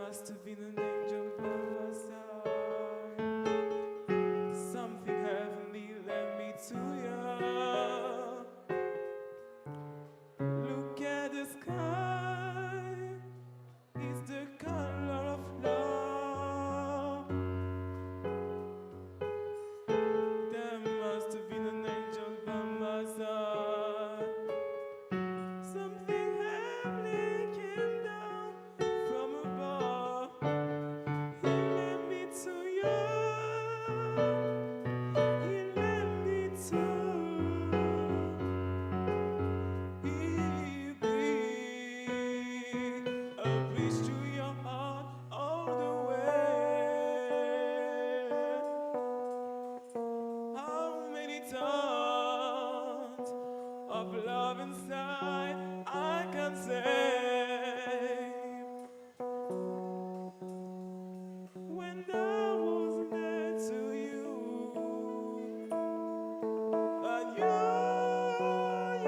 must have been an angel by my side. Something heavenly led me to you. Look at the sky, it's the color of love. There must have been an angel by my side. Something heavenly came down from above. He led me to you. He led me to a bridge to your heart all the way. How many tons of love inside I can say when I was there to you, and you are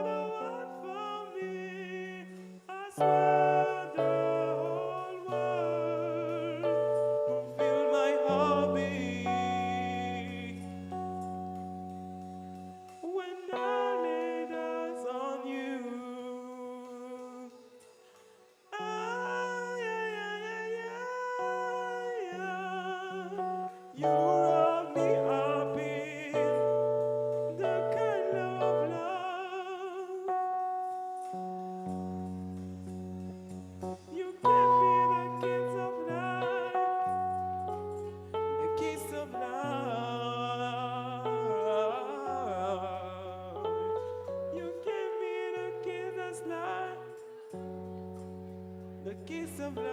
the one for me. I swear the whole world will feel my heartbeat when I laid eyes on you. Ah, yeah, yeah, yeah, yeah, yeah. You wrap me up in the kind of love. You gave me the kiss of life, the kiss of life. You gave me the kiss of life, the kiss of life.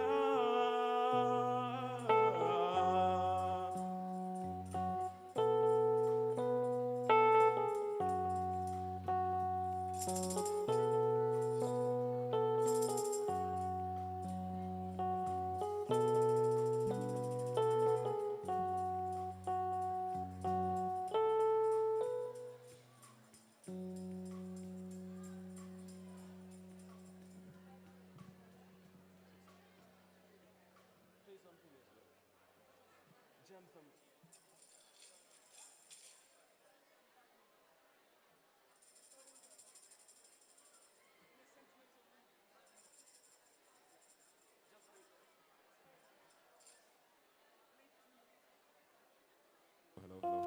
Hello, hello, hello.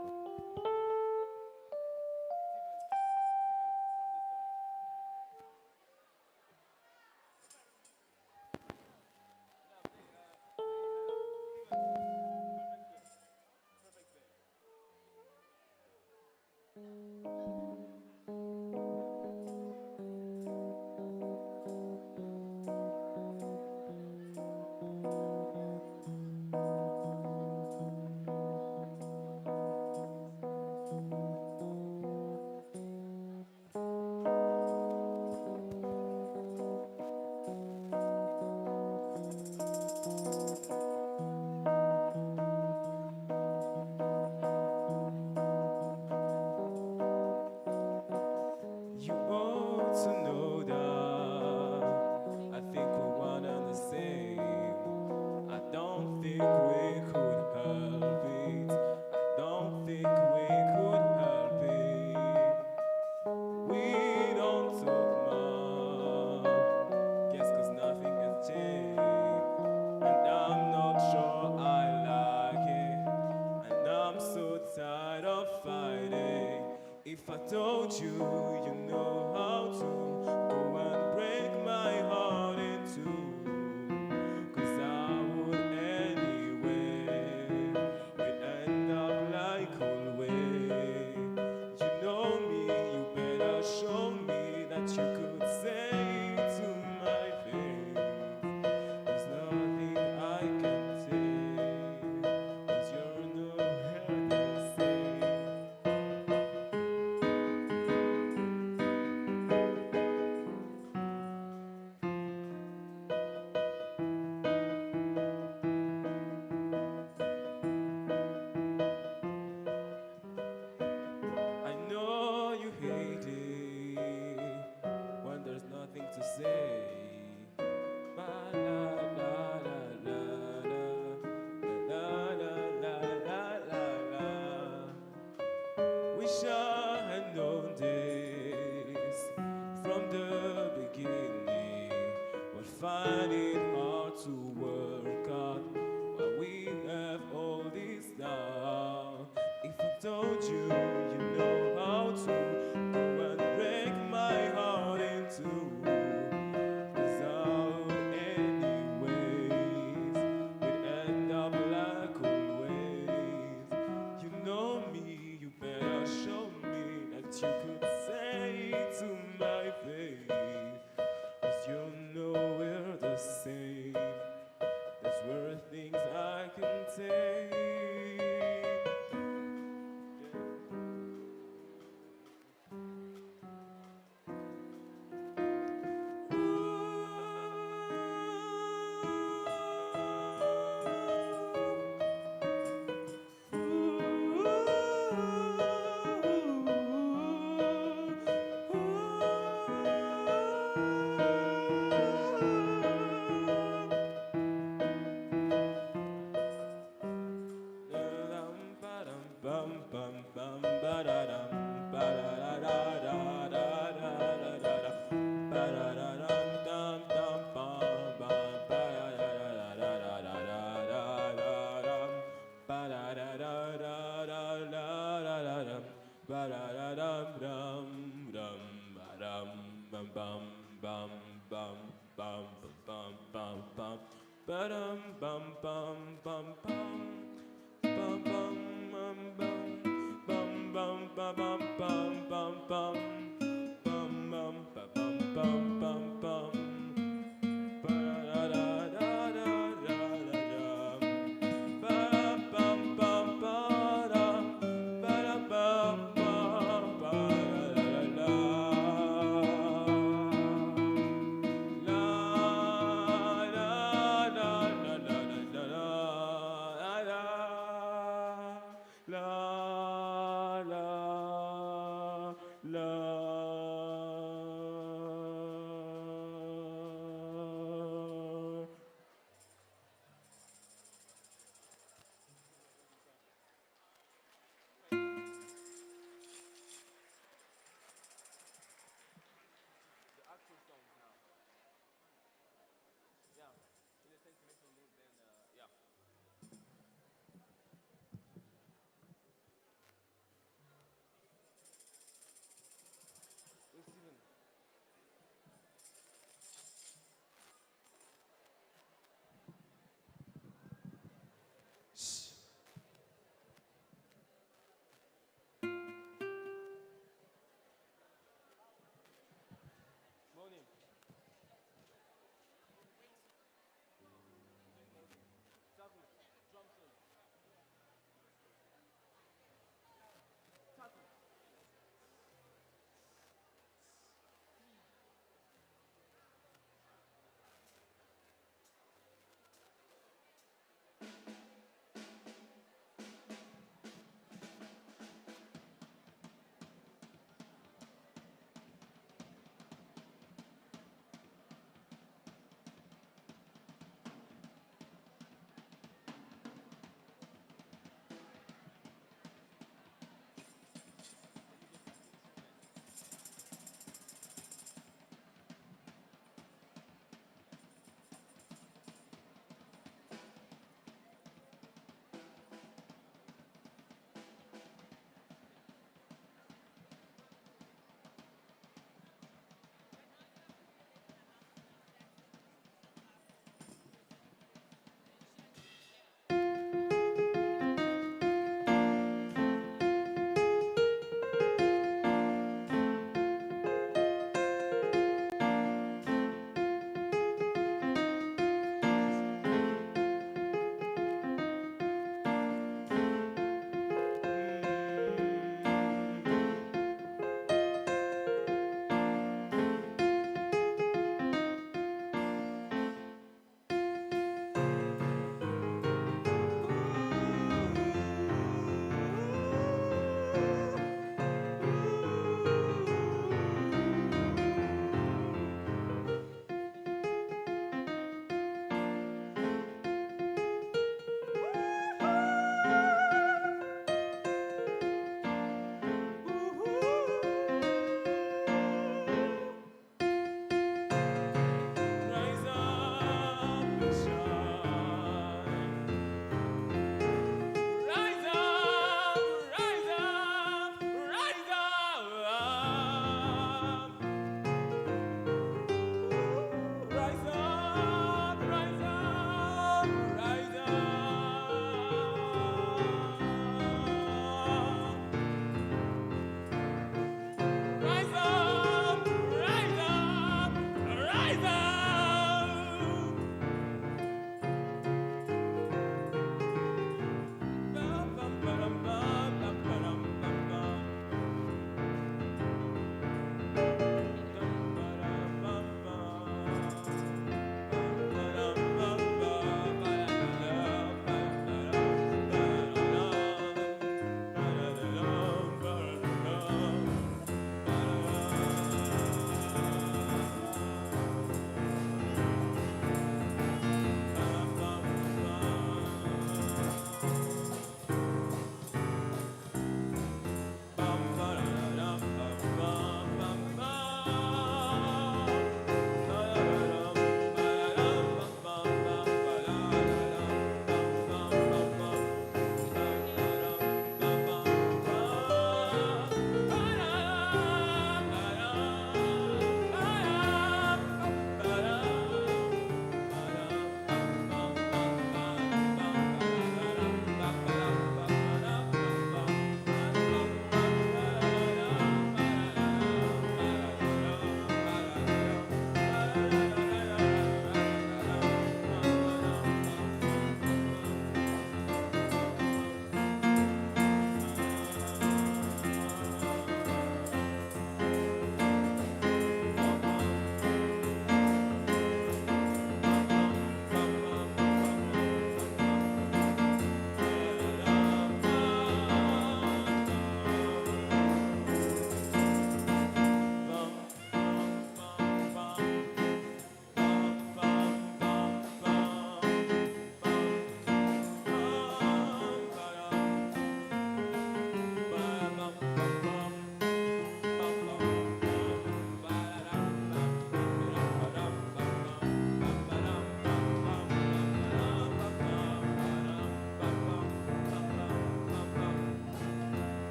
it hard to work out why we have all this now. If I told you, you know how to go and break my heart in two. Without any ways, we'd end up like always. You know me, you better show me that you could say it to my face. 'Cause you know we're the same. There's worth things I can take.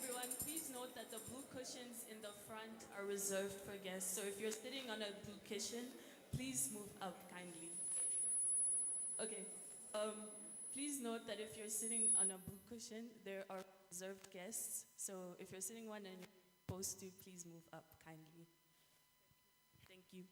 everyone, please note that the blue cushions in the front are reserved for guests. So if you're sitting on a blue cushion, please move up kindly. Okay. Please note that if you're sitting on a blue cushion, there are reserved guests. So if you're sitting one and you're supposed to, please move up kindly. Thank you.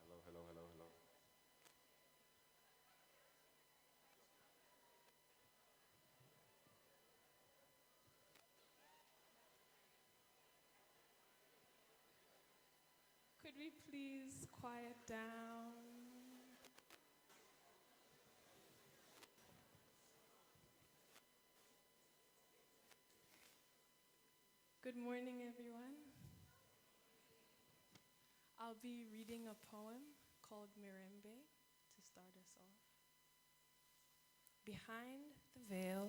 Hello, hello, hello, hello. Could we please quiet down? Good morning, everyone. I'll be reading a poem called Mirembe to start us off. Behind the veil,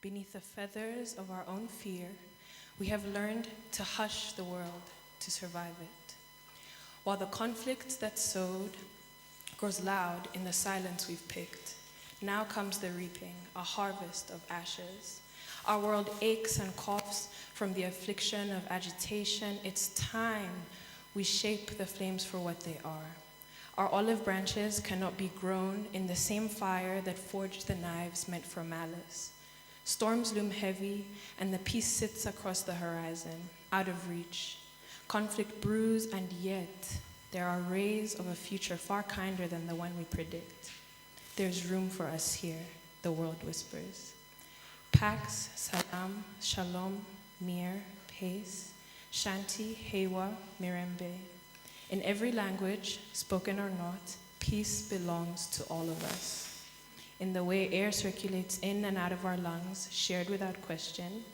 beneath the feathers of our own fear, we have learned to hush the world to survive it. While the conflict that sowed grows loud in the silence we've picked, now comes the reaping, a harvest of ashes. Our world aches and coughs from the affliction of agitation. It's time we shape the flames for what they are. Our olive branches cannot be grown in the same fire that forged the knives meant for malice. Storms loom heavy, and the peace sits across the horizon, out of reach. Conflict brews, and yet there are rays of a future far kinder than the one we predict. There's room for us here, the world whispers. Pax, Salam, Shalom, Mir, Peace, Shanti, Hewa, Mirembe. In every language, spoken or not, peace belongs to all of us. In the way air circulates in and out of our lungs, shared without question,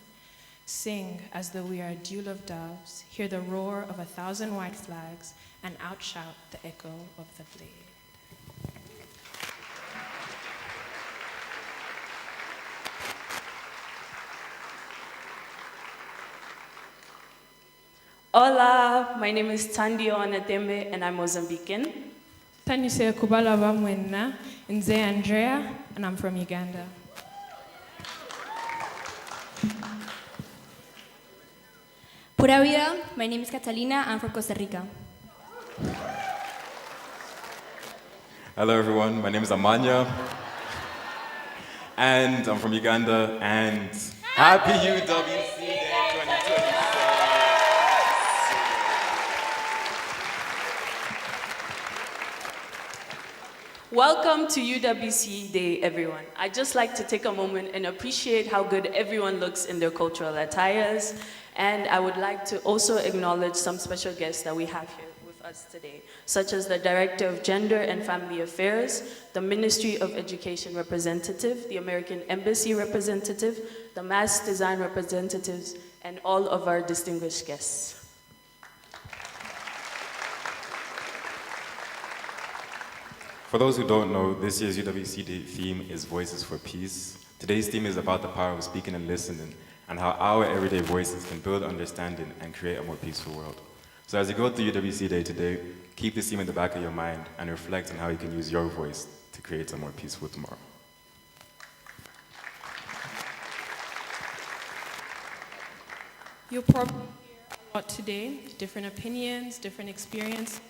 sing as though we are a duel of doves, hear the roar of 1,000 white flags, and outshout the echo of the blade. Hola, my name is Tandio Anatembe and I'm Mozambican. Tanyuse Kamhlaba Mwenna, Nze Andrea, and I'm from Uganda. Pura vida, my name is Catalina, I'm from Costa Rica. Hello everyone, my name is Amanya, and I'm from Uganda, and happy UWC Day 2026! Welcome to UWC Day, everyone. I'd just like to take a moment and appreciate how good everyone looks in their cultural attires, and I would like to also acknowledge some special guests that we have here with us today, such as the Director of Gender and Family Affairs, the Ministry of Education representative, the American Embassy representative, the Mass Design representatives, and all of our distinguished guests. For those who don't know, this year's UWC Day theme is Voices for Peace. Today's theme is about the power of speaking and listening, and how our everyday voices can build understanding and create a more peaceful world. So as you go through UWC Day today, keep this theme in the back of your mind and reflect on how you can use your voice to create a more peaceful tomorrow. You'll probably hear a lot today, different opinions, different experience,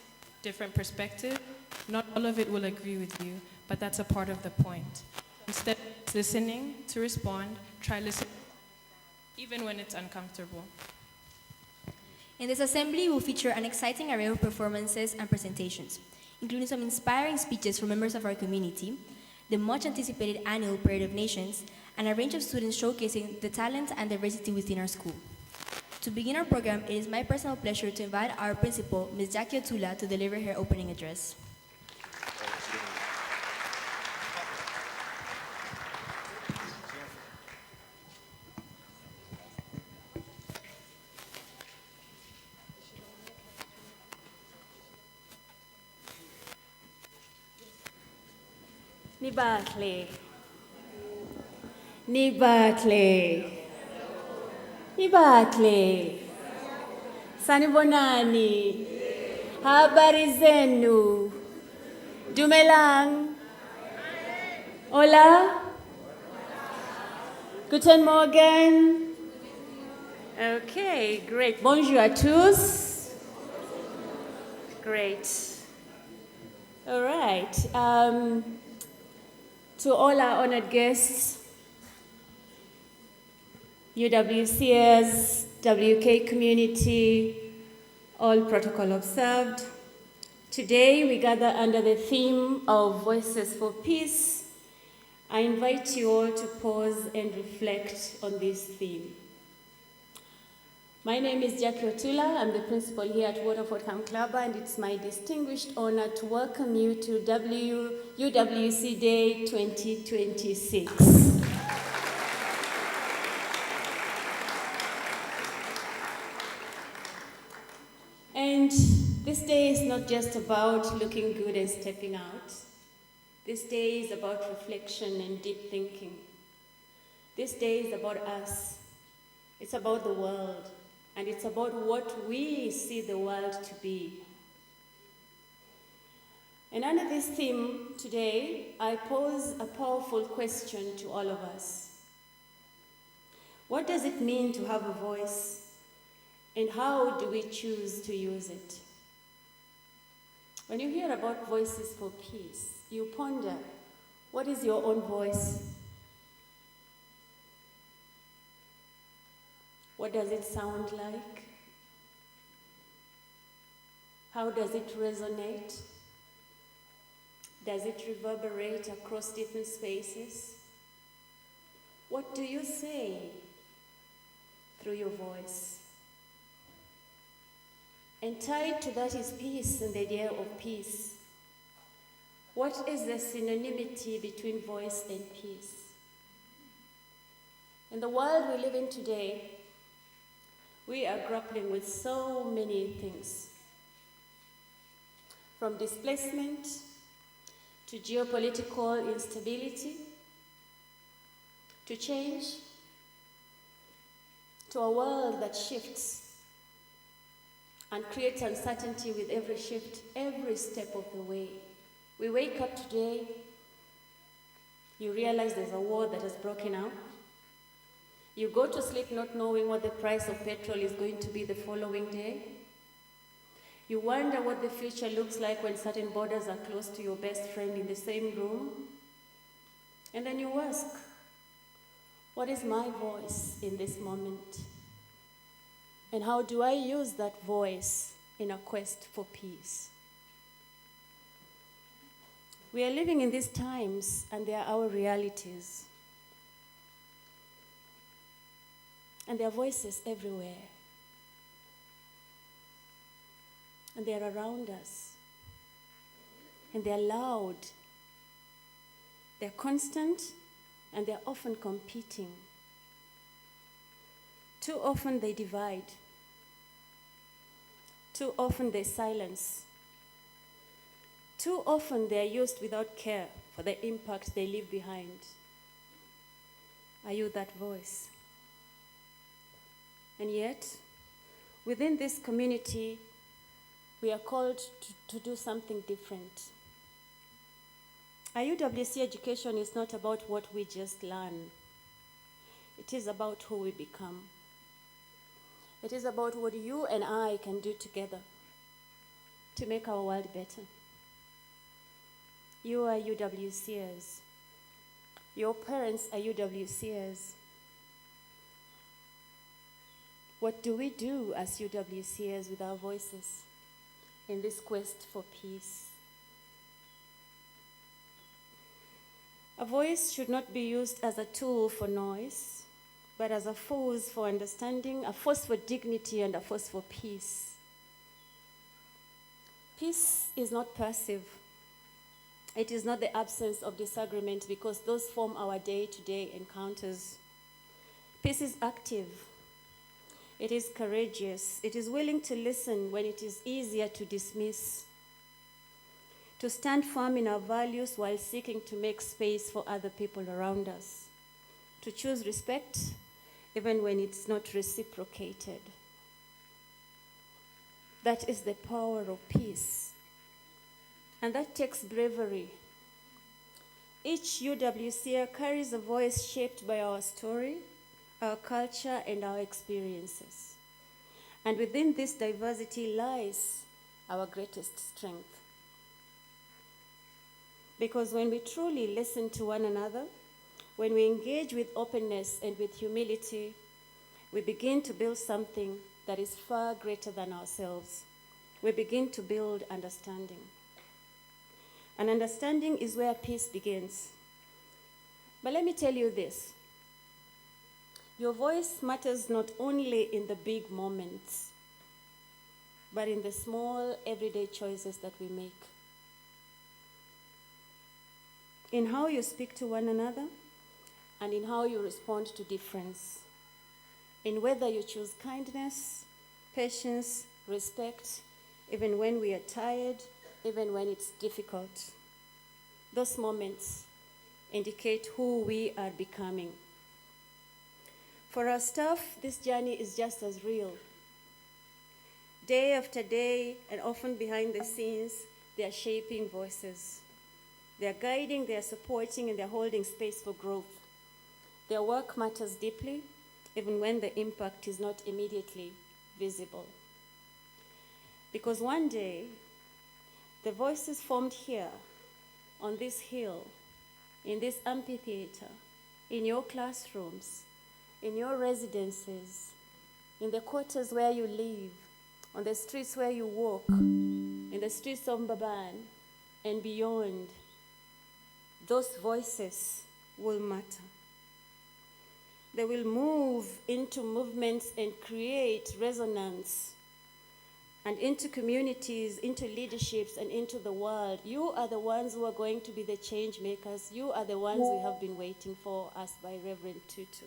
different perspective. Not all of it will agree with you, but that's a part of the point. Instead of listening to respond, try listening, even when it's uncomfortable. In this assembly, we'll feature an exciting array of performances and presentations, including some inspiring speeches from members of our community, the much-anticipated annual Parade of Nations, and a range of students showcasing the talent and diversity within our school. To begin our program, it is my personal pleasure to invite our principal, Ms. Jackie Otula, to deliver her opening address. Nibatle. Nibatle. Nibatle. Sanibonani. Habari zenu. Dumelang. Hola. Guten Morgen. Okay, great. Bonjour à tous. Great. All right. To all our honored guests, UWCers, WK community, all protocol observed. Today we gather under the theme of Voices for Peace. I invite you all to pause and reflect on this theme. My name is Jackie Otula. I'm the principal here at Waterford Kamhlaba, and it's my distinguished honor to welcome you to UWC Day 2026. And this day is not just about looking good and stepping out. This day is about reflection and deep thinking. This day is about us. It's about the world. And it's about what we see the world to be. And under this theme today, I pose a powerful question to all of us. What does it mean to have a voice? And how do we choose to use it? When you hear about voices for peace, you ponder, what is your own voice? What does it sound like? How does it resonate? Does it reverberate across different spaces? What do you say through your voice? And tied to that is peace and the idea of peace. What is the synonymity between voice and peace? In the world we live in today, we are grappling with so many things. From displacement to geopolitical instability, to change, to a world that shifts and creates uncertainty with every shift, every step of the way. We wake up today, you realize there's a war that has broken out. You go to sleep not knowing what the price of petrol is going to be the following day. You wonder what the future looks like when certain borders are close to your best friend in the same room. And then you ask, what is my voice in this moment? And how do I use that voice in a quest for peace? We are living in these times, and they are our realities. And there are voices everywhere. And they are around us. And they are loud. They're constant, and they're often competing. Too often they divide. Too often they silence. Too often they are used without care for the impact they leave behind. Are you that voice? And yet, within this community, we are called to do something different. Our UWC education is not about what we just learn. It is about who we become. It is about what you and I can do together to make our world better. You are UWCers. Your parents are UWCers. What do we do as UWCers with our voices in this quest for peace? A voice should not be used as a tool for noise, but as a force for understanding, a force for dignity, and a force for peace. Peace is not passive. It is not the absence of disagreement, because those form our day-to-day encounters. Peace is active. It is courageous. It is willing to listen when it is easier to dismiss. To stand firm in our values while seeking to make space for other people around us. To choose respect even when it's not reciprocated. That is the power of peace. And that takes bravery. Each UWCer carries a voice shaped by our story, our culture, and our experiences. And within this diversity lies our greatest strength. Because when we truly listen to one another, when we engage with openness and with humility, we begin to build something that is far greater than ourselves. We begin to build understanding. And understanding is where peace begins. But let me tell you this. Your voice matters not only in the big moments, but in the small, everyday choices that we make. In how you speak to one another, and in how you respond to difference. In whether you choose kindness, patience, respect, even when we are tired, even when it's difficult. Those moments indicate who we are becoming. For our staff, this journey is just as real. Day after day, and often behind the scenes, they are shaping voices. They are guiding, they are supporting, and they are holding space for growth. Their work matters deeply, even when the impact is not immediately visible. Because one day, the voices formed here, on this hill, in this amphitheater, in your classrooms, in your residences, in the quarters where you live, on the streets where you walk, in the streets of Mbaban and beyond, those voices will matter. They will move into movements and create resonance, and into communities, into leaderships, and into the world. You are the ones who are going to be the change makers. You are the ones we have been waiting for, us by Reverend Tutu.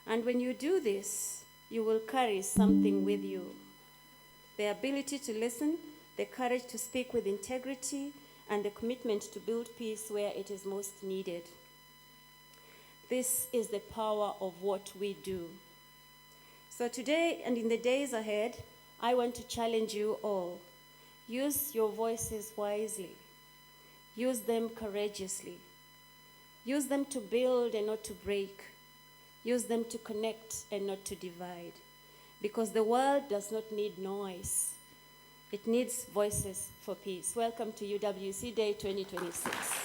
And when you do this, you will carry something with you. The ability to listen, the courage to speak with integrity, and the commitment to build peace where it is most needed. This is the power of what we do. So today and in the days ahead, I want to challenge you all. Use your voices wisely. Use them courageously. Use them to build and not to break. Use them to connect and not to divide. Because the world does not need noise. It needs voices for peace. Welcome to UWC Day 2026.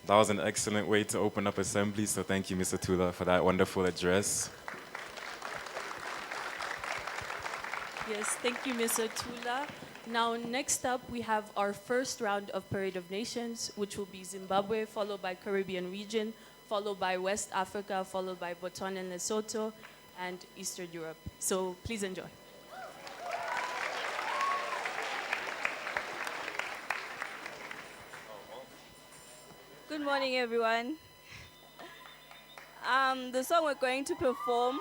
That was an excellent way to open up assembly, so thank you, Mr. Tula, for that wonderful address. Yes, thank you, Mr. Tula. Now, next up, we have our first round of Parade of Nations, which will be Zimbabwe, followed by Caribbean region, followed by West Africa, followed by Botswana and Lesotho, and Eastern Europe. So please enjoy. Good morning, everyone. The song we're going to perform.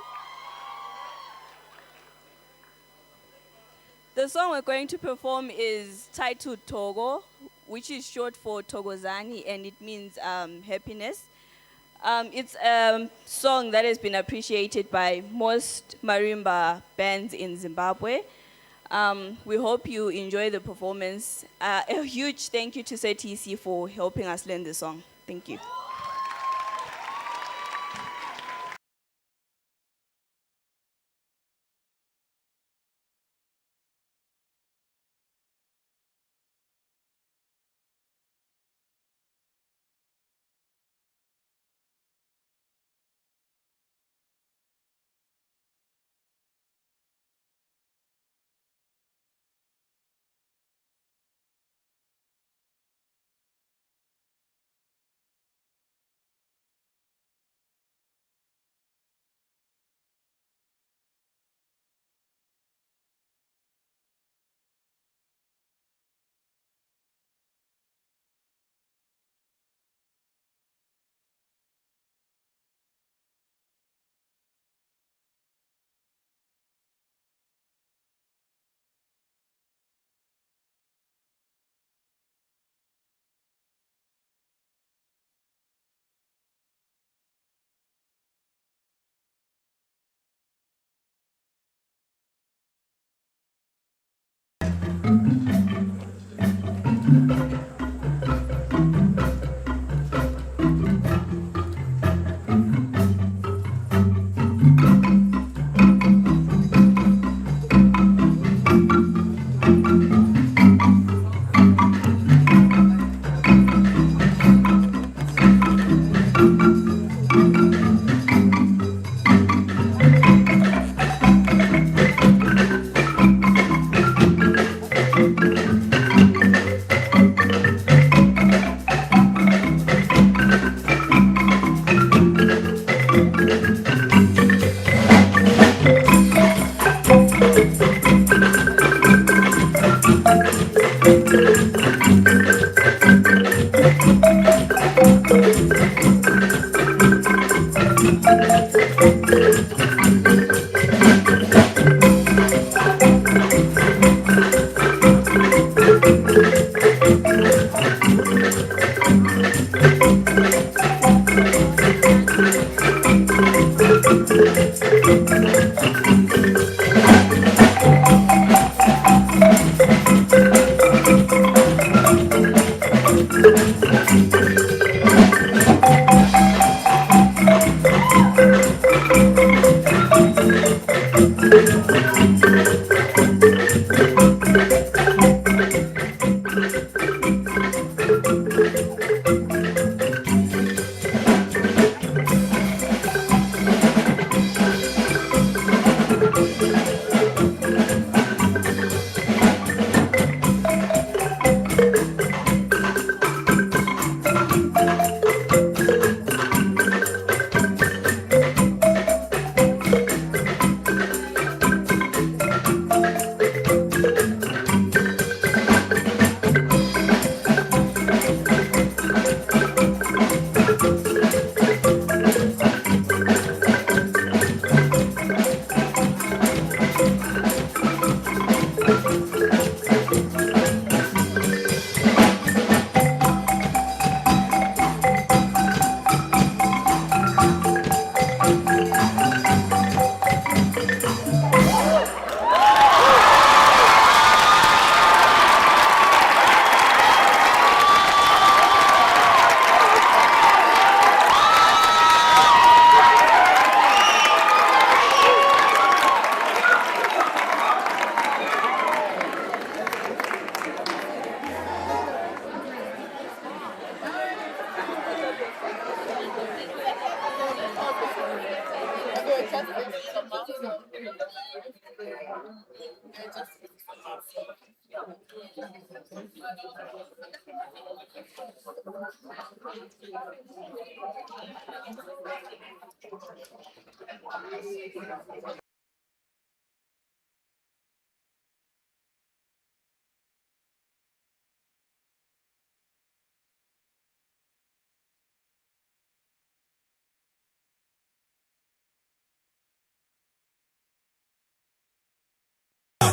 The song we're going to perform is titled Togo, which is short for Togozani, and it means happiness. It's a song that has been appreciated by most marimba bands in Zimbabwe. We hope you enjoy the performance. A huge thank you to CTC for helping us learn the song. Thank you.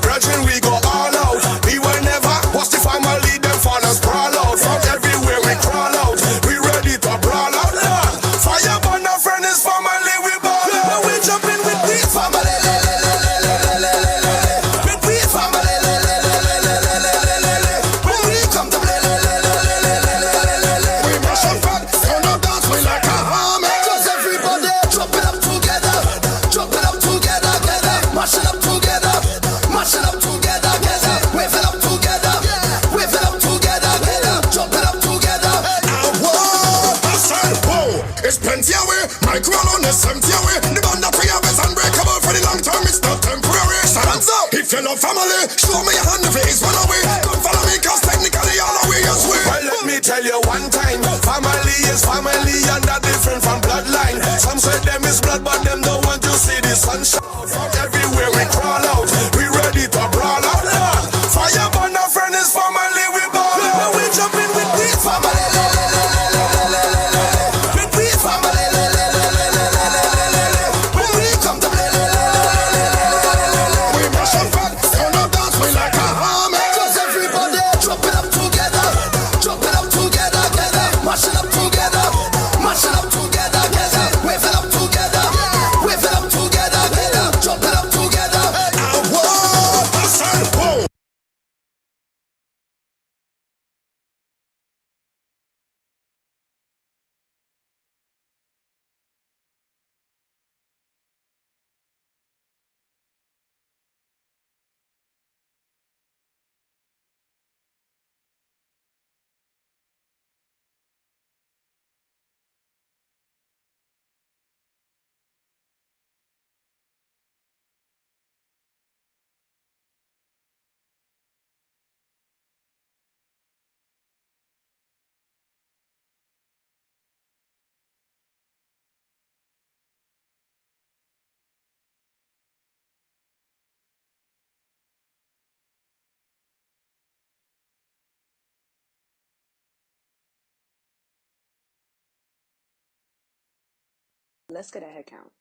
Brethren, we go all out. We will never watch the family, them fall and sprawl out. From everywhere we crawl out. We ready to brawl out. Fire burn, our friend is family, we ball out. We jump in with the family. With the family. When we come to play, we mash up and turn up dance, we like a army. Cause everybody drop it up together. Drop it up together, mash it up together. Mash it up together, wave it up together, wave it up together, jump it up together. Whoa, I said whoa, it's plenty away. My crown on is empty away. The band that we have is unbreakable for the long term. It's not temporary. Stand up. If you love family, show me your hand if it is one away. Come follow me, cause technically all the way is way. Well, let me tell you one time, family is family and that different from bloodline. Some say them is blood, but them don't want to see the sunshine. From everywhere we crawl out, we ready to brawl out. Fire burn, our friend is family, we ball out. We jump in with the family. With the family. When we come to play, we mash up and turn up dance, we like a army. Cause everybody drop it up together. Drop it up together, mash it up together. Mash it up together, wave it up together. Wave it up together, drop it up together. Whoa, I said whoa. Let's get a head count.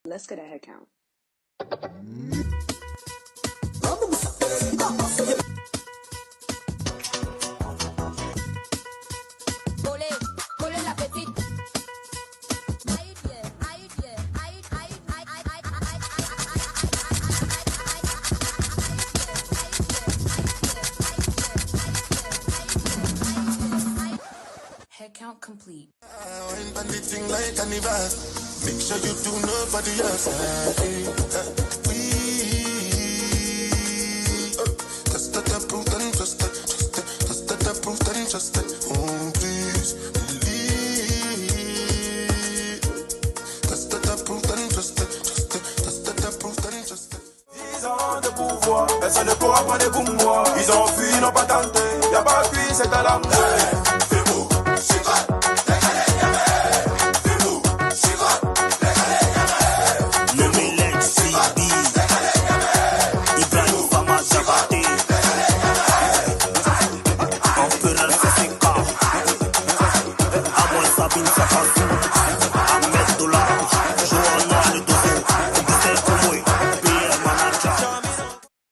Let's get a head count. Head count complete. Like make sure you do nobody else. Just that proof and trust it. Just that proof and trust it. Oh, please believe. Just that proof and trust it. Just that proof and trust it. Ils ont le pouvoir, personne ne pourra prendre pour moi. Ils ont fui, n'ont pas tenté. Y'a pas fui, c'est à l'âme.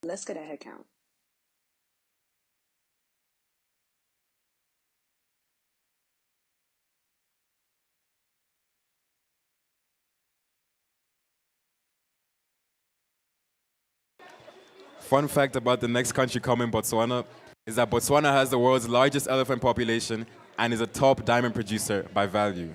Let's get a head count. Fun fact about the next country coming, Botswana, is that Botswana has the world's largest elephant population and is a top diamond producer by value.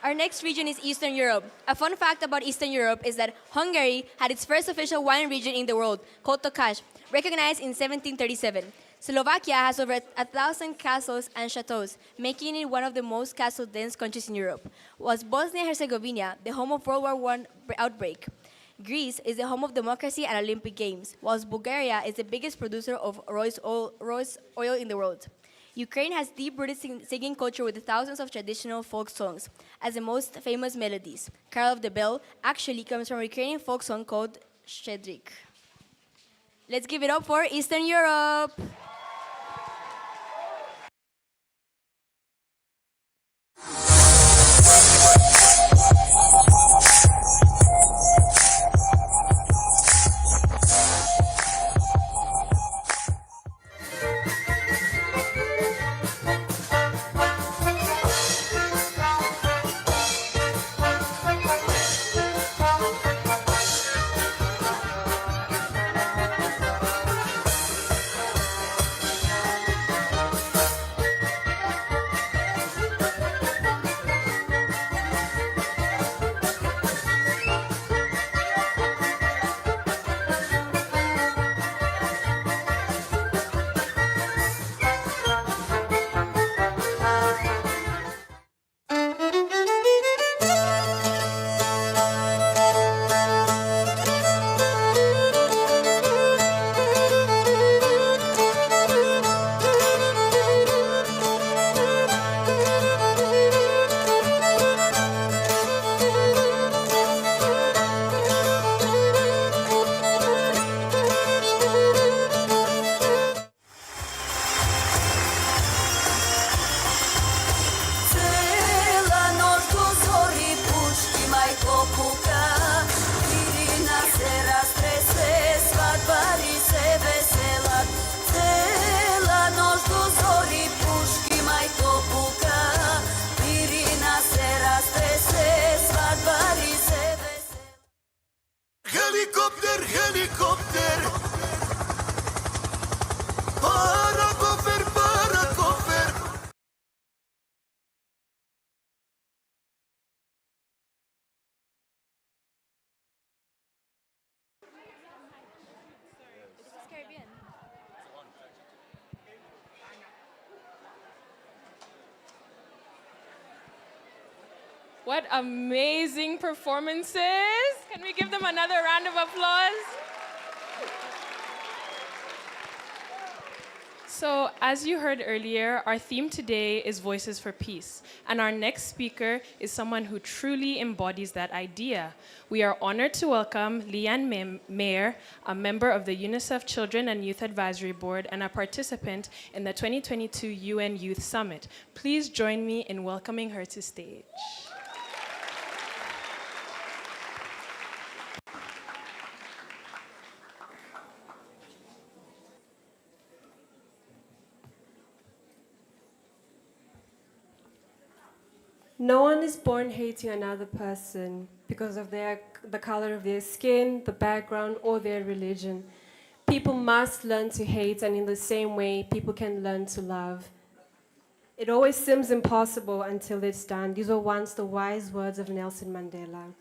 Our next region is Eastern Europe. A fun fact about Eastern Europe is that Hungary had its first official wine region in the world, called Tokash, recognized in 1737. Slovakia has over 1,000 castles and chateaux, making it one of the most castle-dense countries in Europe. Whilst Bosnia-Herzegovina, the home of World War I outbreak. Greece is the home of democracy and Olympic Games, whilst Bulgaria is the biggest producer of rice oil in the world. Ukraine has deep-rooted singing culture with thousands of traditional folk songs. As the most famous melodies, Carol of the Bell actually comes from a Ukrainian folk song called Shchedrik. Let's give it up for Eastern Europe! What amazing performances. Can we give them another round of applause? So, as you heard earlier, our theme today is Voices for Peace, and our next speaker is someone who truly embodies that idea. We are honored to welcome Leanne Mayer, a member of the UNICEF Children and Youth Advisory Board and a participant in the 2022 UN Youth Summit. Please join me in welcoming her to stage. No one is born hating another person because of the color of their skin, the background, or their religion. People must learn to hate, and in the same way, people can learn to love. It always seems impossible until it's done. These were once the wise words of Nelson Mandela.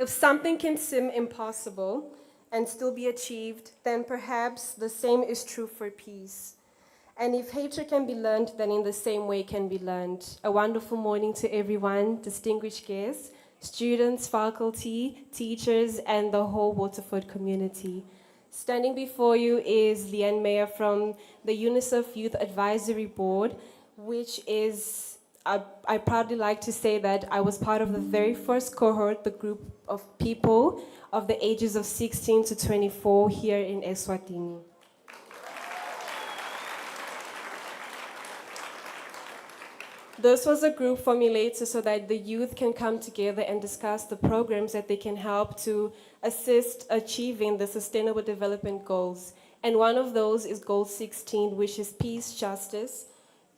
If something can seem impossible and still be achieved, then perhaps the same is true for peace. And if hatred can be learned, then in the same way can be learned. A wonderful morning to everyone, distinguished guests, students, faculty, teachers, and the whole Waterford community. Standing before you is Leanne Mayer from the UNICEF Youth Advisory Board, which is, I proudly like to say that I was part of the very first cohort, the group of people of the ages of 16 to 24 here in Eswatini. This was a group formulated so that the youth can come together and discuss the programs that they can help to assist achieving the Sustainable Development Goals. And one of those is Goal 16, which is peace, justice,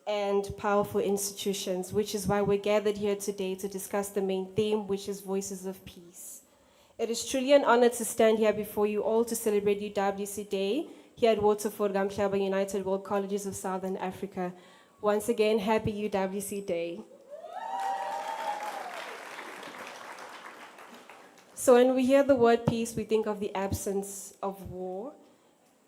and powerful institutions, which is why we're gathered here today to discuss the main theme, which is Voices of Peace. It is truly an honor to stand here before you all to celebrate UWC Day here at Waterford, Kamhlaba, United World Colleges of Southern Africa. Once again, happy UWC Day. So when we hear the word peace, we think of the absence of war.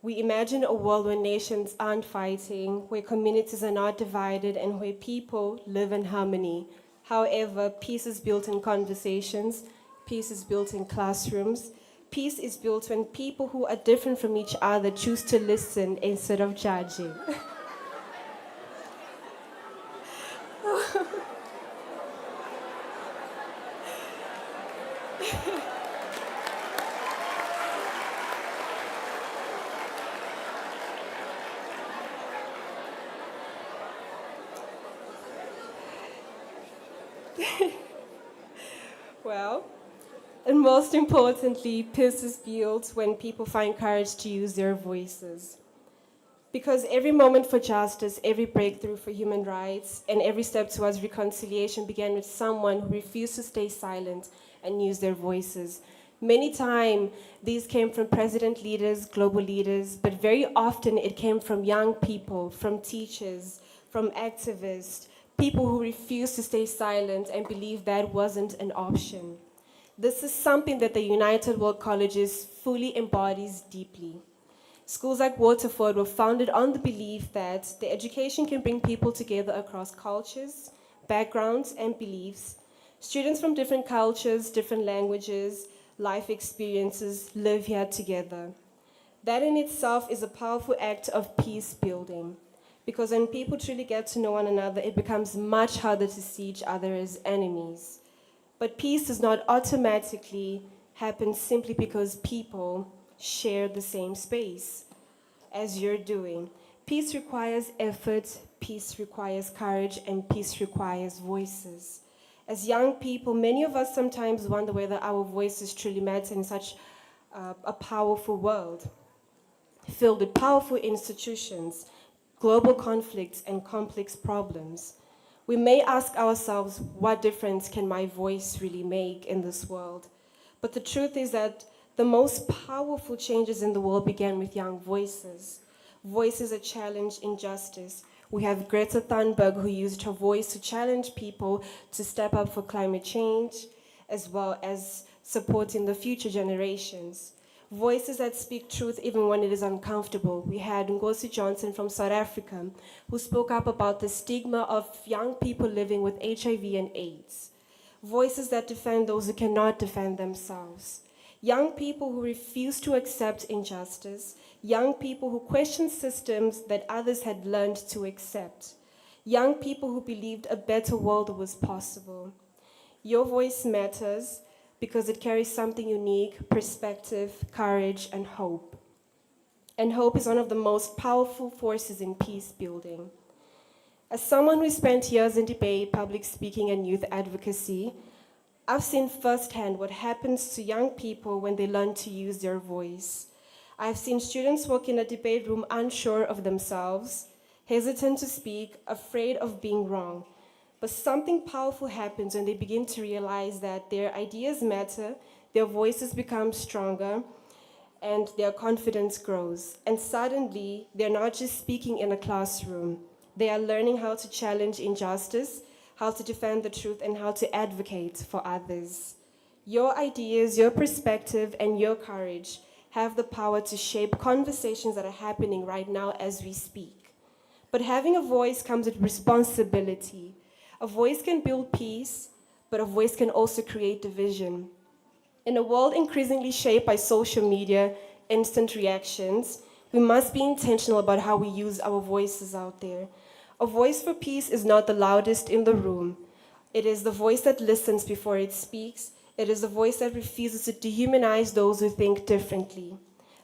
We imagine a world where nations aren't fighting, where communities are not divided, and where people live in harmony. However, peace is built in conversations, peace is built in classrooms, peace is built when people who are different from each other choose to listen instead of judging. Well, and most importantly, peace is built when people find courage to use their voices. Because every moment for justice, every breakthrough for human rights, and every step towards reconciliation began with someone who refused to stay silent and use their voices. Many times, these came from president leaders, global leaders, but very often it came from young people, from teachers, from activists, people who refused to stay silent and believed that wasn't an option. This is something that the United World Colleges fully embodies deeply. Schools like Waterford were founded on the belief that the education can bring people together across cultures, backgrounds, and beliefs. Students from different cultures, different languages, life experiences live here together. That in itself is a powerful act of peace building, because when people truly get to know one another, it becomes much harder to see each other as enemies. But peace does not automatically happen simply because people share the same space as you're doing. Peace requires effort, peace requires courage, and peace requires voices. As young people, many of us sometimes wonder whether our voices truly matter in such a powerful world, filled with powerful institutions, global conflicts, and complex problems. We may ask ourselves, what difference can my voice really make in this world? But the truth is that the most powerful changes in the world began with young voices. Voices that challenge injustice. We have Greta Thunberg, who used her voice to challenge people to step up for climate change, as well as supporting the future generations. Voices that speak truth even when it is uncomfortable. We had Ngozi Johnson from South Africa, who spoke up about the stigma of young people living with HIV and AIDS. voices that defend those who cannot defend themselves, young people who refuse to accept injustice, young people who question systems that others had learned to accept, young people who believed a better world was possible. Your voice matters because it carries something unique, perspective, courage, and hope. And hope is one of the most powerful forces in peace building. As someone who spent years in debate, public speaking, and youth advocacy, I've seen firsthand what happens to young people when they learn to use their voice. I've seen students walk in a debate room unsure of themselves, hesitant to speak, afraid of being wrong. But something powerful happens when they begin to realize that their ideas matter, their voices become stronger, and their confidence grows. And suddenly, they're not just speaking in a classroom. They are learning how to challenge injustice, how to defend the truth, and how to advocate for others. Your ideas, your perspective, and your courage have the power to shape conversations that are happening right now as we speak. But having a voice comes with responsibility. A voice can build peace, but a voice can also create division. In a world increasingly shaped by social media, instant reactions, we must be intentional about how we use our voices out there. A voice for peace is not the loudest in the room. It is the voice that listens before it speaks. It is the voice that refuses to dehumanize those who think differently.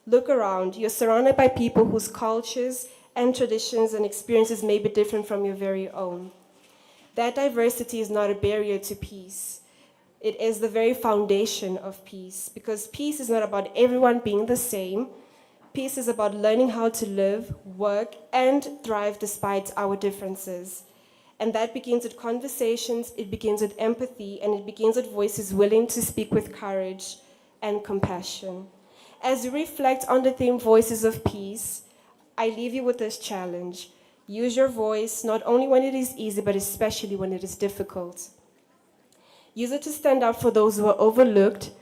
Look around. You're surrounded by people whose cultures and traditions and experiences may be different from your very own. That diversity is not a barrier to peace. It is the very foundation of peace, because peace is not about everyone being the same. Peace is about learning how to live, work, and thrive despite our differences. And that begins with conversations, it begins with empathy, and it begins with voices willing to speak with courage and compassion. As we reflect on the theme Voices of Peace, I leave you with this challenge. Use your voice not only when it is easy, but especially when it is difficult. Use it to stand up for those who are overlooked,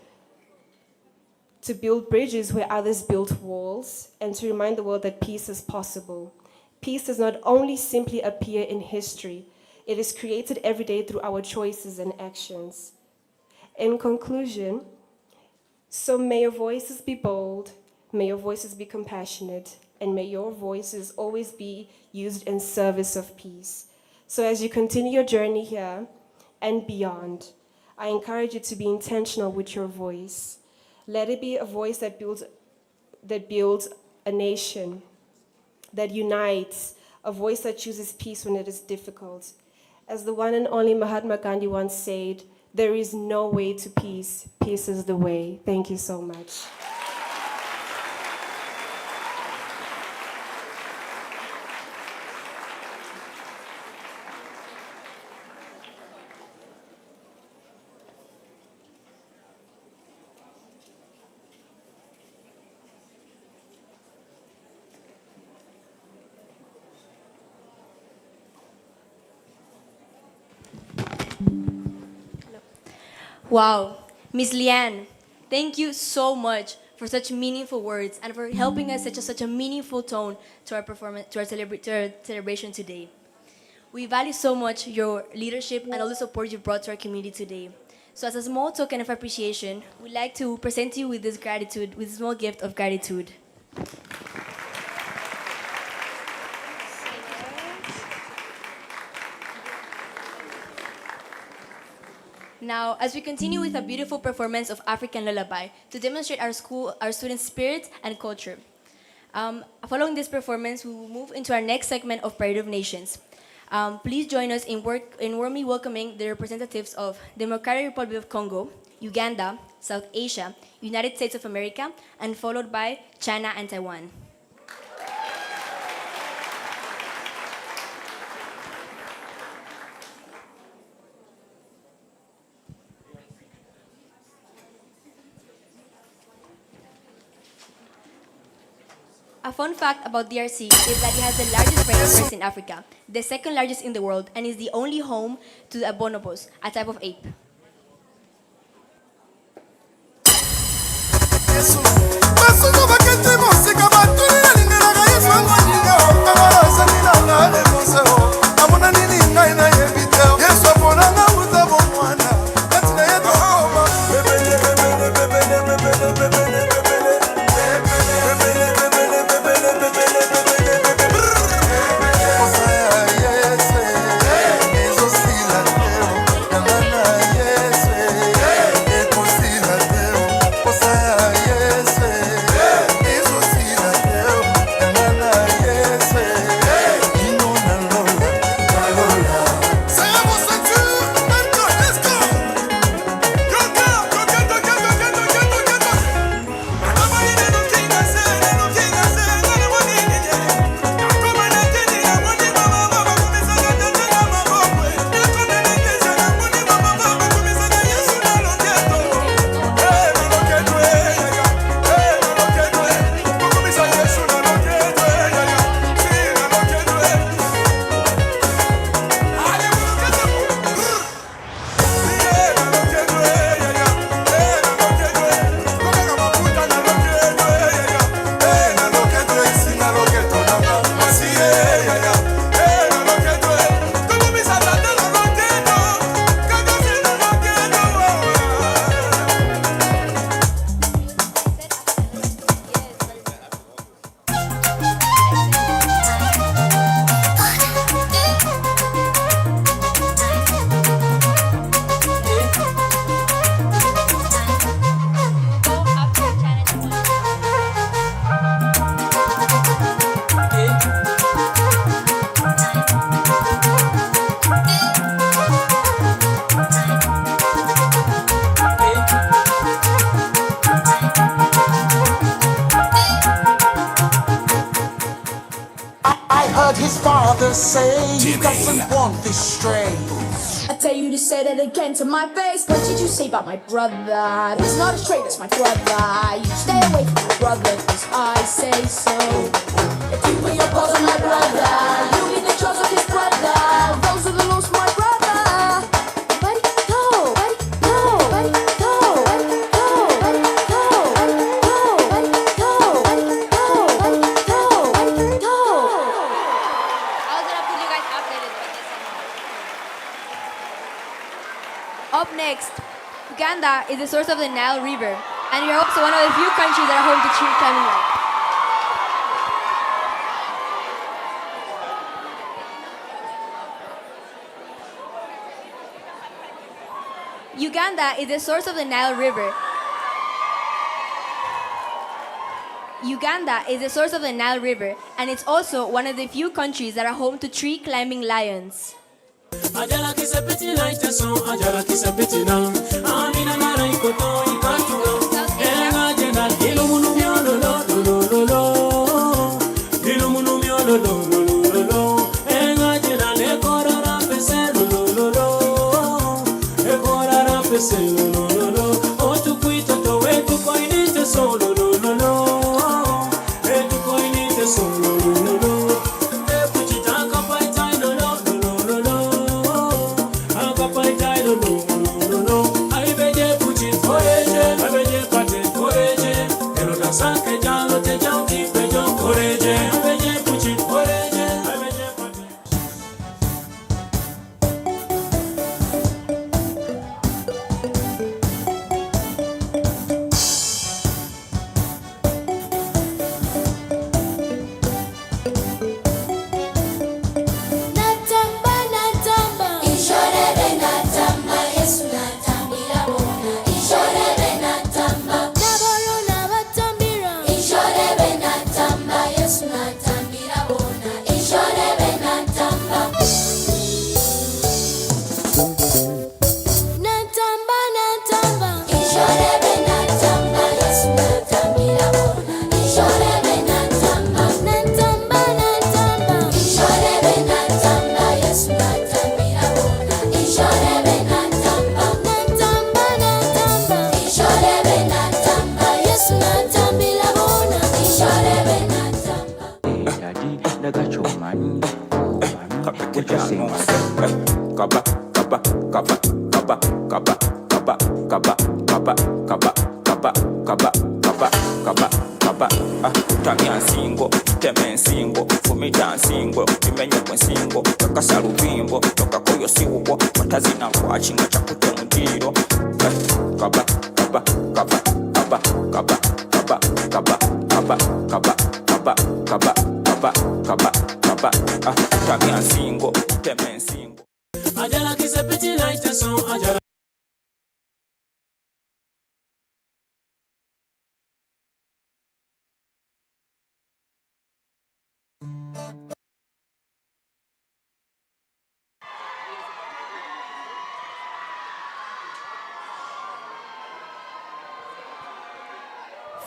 to build bridges where others built walls, and to remind the world that peace is possible. Peace does not only simply appear in history, it is created every day through our choices and actions. In conclusion, so may your voices be bold, may your voices be compassionate, and may your voices always be used in service of peace. So as you continue your journey here and beyond, I encourage you to be intentional with your voice. Let it be a voice that builds a nation, that unites, a voice that chooses peace when it is difficult. As the one and only Mahatma Gandhi once said, there is no way to peace. Peace is the way. Thank you so much. Wow, Ms. Liane, thank you so much for such meaningful words and for helping us set such a meaningful tone to our performance, to our celebration today. We value so much your leadership and all the support you brought to our community today. So as a small token of appreciation, we'd like to present you with this gratitude, with a small gift of gratitude. Now, as we continue with a beautiful performance of African Lullaby to demonstrate our students' spirit and culture. Following this performance, we will move into our next segment of Parade of Nations. Please join us in warmly welcoming the representatives of the Democratic Republic of Congo, Uganda, South Asia, United States of America, and followed by China and Taiwan. A fun fact about DRC is that it has the largest rhinoceros in Africa, the second largest in the world, and is the only home to the bonobos, a type of ape. father say he doesn't want this stray? I tell you to say that again to my face. What did you say about my brother? He's not a stray, that's my brother. You stay away from my brother, cause I say so. If you put your paws on my brother, you be the jaws of his brother. Those are the laws for my brother. Where'd he go? Where'd he go? Where'd he go? Where'd he go? Where'd he go? Where'd he go? Where'd he go? Where'd he go? Where'd he go? Where'd he go? I was gonna pull you guys updated with this. Up next, Uganda is the source of the Nile River, and we are also one of the few countries that are home to tree climbing lions. Uganda is the source of the Nile River. Uganda is the source of the Nile River, and it's also one of the few countries that are home to tree climbing lions. Ajala kisa peti na itason, ajala kisa peti na. Amina mara ikoto ikatulo. Enga jena ilu munu miolo lo lo lo lo. Ilu munu miolo lo lo lo lo. Enga jena le korara pese lo lo lo. E korara pese lo lo lo. Otu kuita to wetu koinite so lo lo lo. Etu koinite so lo lo lo.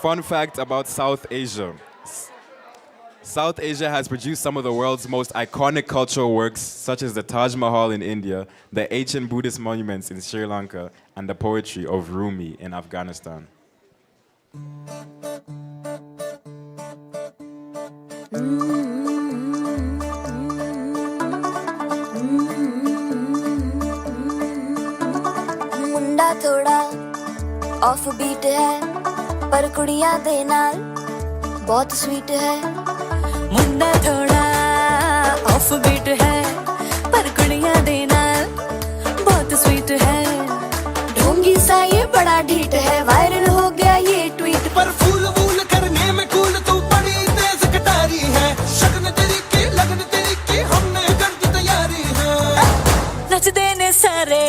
Fun fact about South Asia. South Asia has produced some of the world's most iconic cultural works, such as the Taj Mahal in India, the ancient Buddhist monuments in Sri Lanka, and the poetry of Rumi in Afghanistan. मुंडा थोड़ा off beat है पर कुड़ियां दे नाल बहुत sweet है मुंडा थोड़ा off beat है पर कुड़ियां दे नाल बहुत स्वीट है ढोंगी सा ये बड़ा ढीठ है वायरल हो गया ये ट्वीट पर फूल वूल करने में कूल तू बड़ी तेज कटारी है शगन तेरी की हमने कर दी तैयारी है नचते ने सारे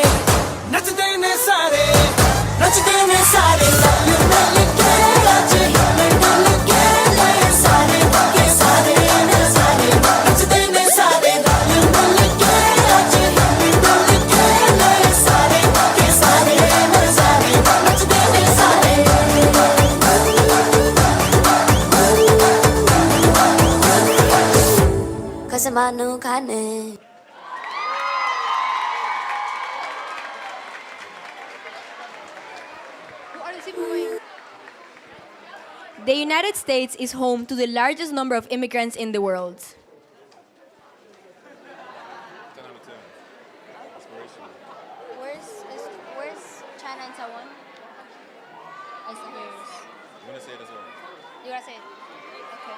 नचते ने सारे नचते ने सारे सारे 만우 가네. The United States is home to the largest number of immigrants in the world. 10 out of 10. Inspirational. Where's China and Taiwan? I see yours. You want to say it as well? You gotta say it. Okay.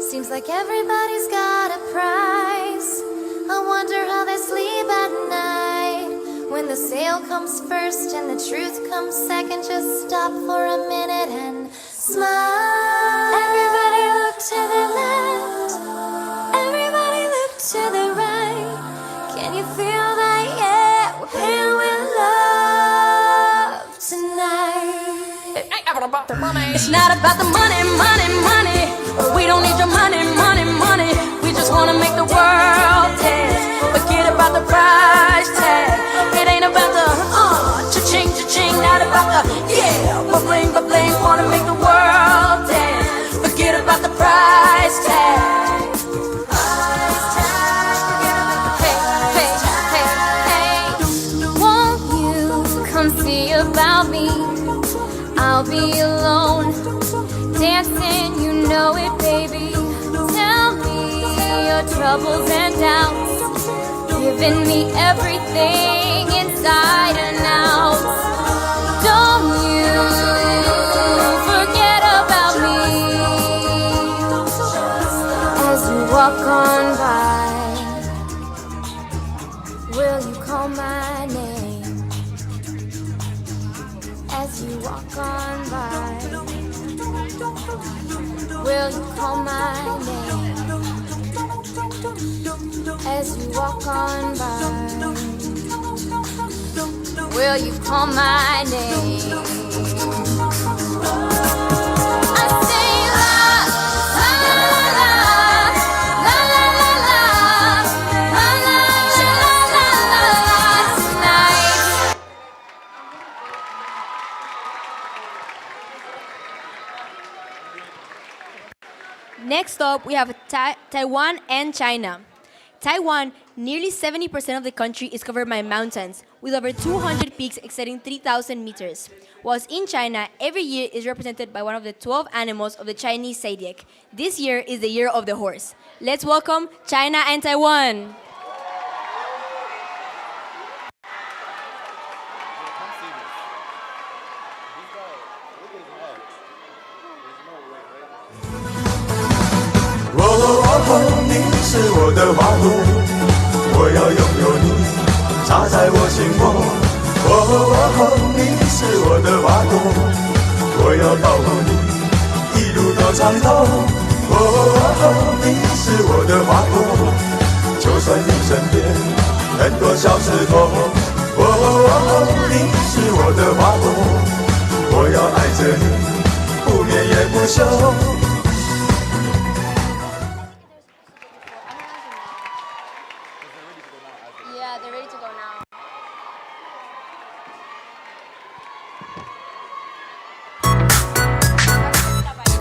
Seems like everybody's got a price. I wonder how they sleep at night. When the sale comes first and the truth comes second, just stop for a minute and smile. Everybody look to the left. Everybody look to the right. Can you feel that? Yeah, we're paying with love tonight. It's not about the money, money, money. We don't need your money, money, money. We just wanna make the world dance. Forget about the price tag. It ain't about the cha-ching, cha-ching. Not about the ba-bling, ba-bling. Wanna make the world dance. Forget about the price tag. Hey, hey, hey, hey. Won't you come see about me? I'll be alone, dancing, you know it, baby. Tell me your troubles and doubts, giving me everything inside and out. Don't you forget about me as you walk on by. Will you call my name as you walk on by? Will you call my name as you walk on by? Will you call my name? I say la, la, la, la, la, la, la, la, la, la, la, la, tonight. Next up, we have Taiwan and China. Taiwan, nearly 70% of the country is covered by mountains, with over 200 peaks exceeding 3,000 meters. Whilst in China, every year is represented by one of the 12 animals of the Chinese zodiac. This year is the year of the horse. Let's welcome China and Taiwan.你是我的花朵，我要拥有你，插在我心窝。你是我的花朵，我要保护你，一路到长头。你是我的花朵，就算你身边很多小石头。你是我的花朵，我要爱着你，不眠也不休。Yeah, they're ready to go now.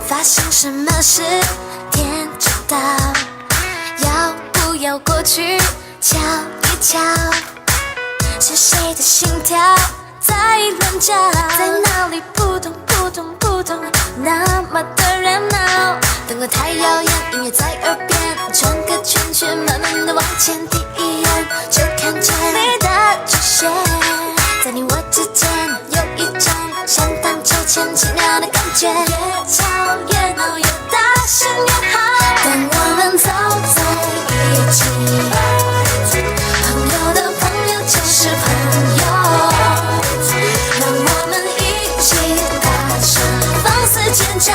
发生什么事？天知道。要不要过去瞧一瞧？是谁的心跳在乱叫？在哪里扑通扑通扑通，那么的热闹。灯光太耀眼，音乐在耳边，转个圈圈，慢慢的往前。第一眼就看见你的出现，在你我之间有一种像荡秋千奇妙的感觉，越吵越闹，越大声越好。当我们走在一起，朋友的朋友就是朋友，让我们一起大声放肆尖叫。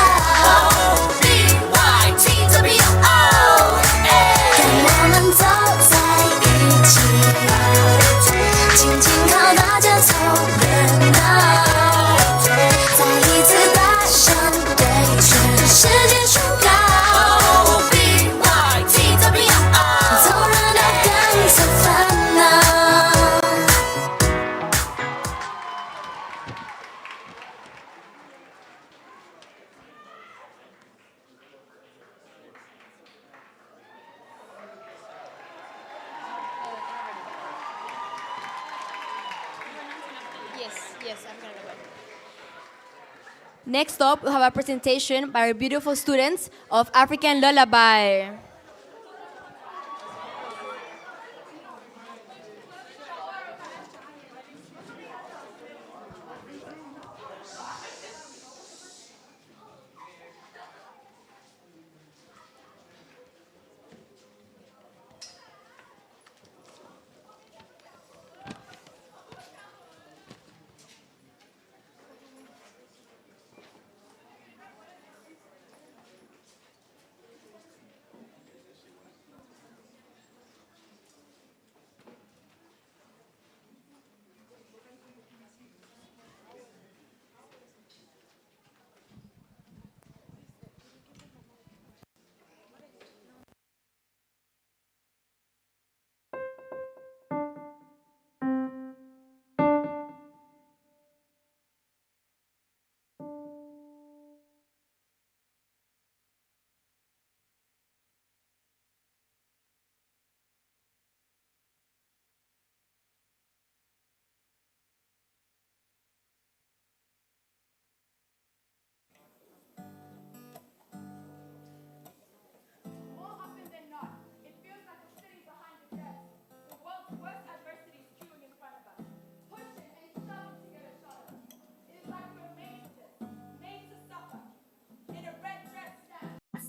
Yes, I'm gonna go. Next up, we have a presentation by our beautiful students of African Lullaby.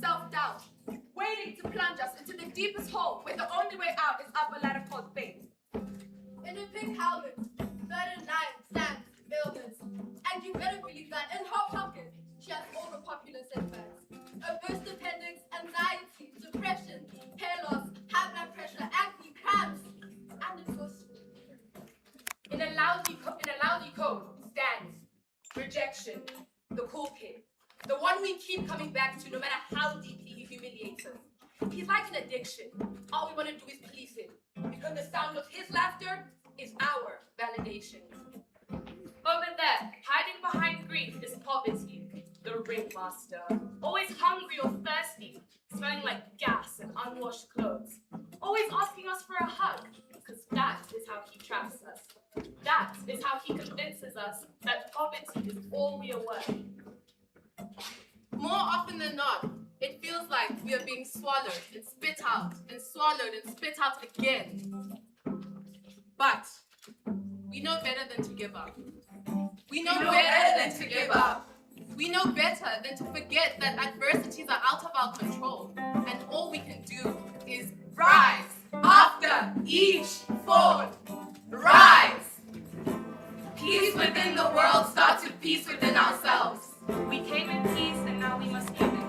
Self-doubt, waiting to plunge us into the deepest hole where the only way out is up a ladder called fate. In a pink helmet, 39 stands illness, and you better believe that in her pocket, she has all the popular setbacks. A burst appendix, anxiety, depression, hair loss, high blood pressure, acne, cramps, and exhaustion. In a lousy code stands rejection, the cool kid. The one we keep coming back to no matter how deeply he humiliates us. He's like an addiction. All we want to do is please him. Because the sound of his laughter is our validation. Over there, hiding behind grief is poverty, the ringmaster. Always hungry or thirsty, smelling like gas and unwashed clothes. Always asking us for a hug, because that is how he traps us. That is how he convinces us that poverty is all we are worth. More often than not, it feels like we are being swallowed and spit out and swallowed and spit out again. But we know better than to give up. We know better than to give up. We know better than to forget that adversities are out of our control, and all we can do is rise after each fall. Rise! Peace within the world starts with peace within ourselves. We came in peace, and now we must live in peace.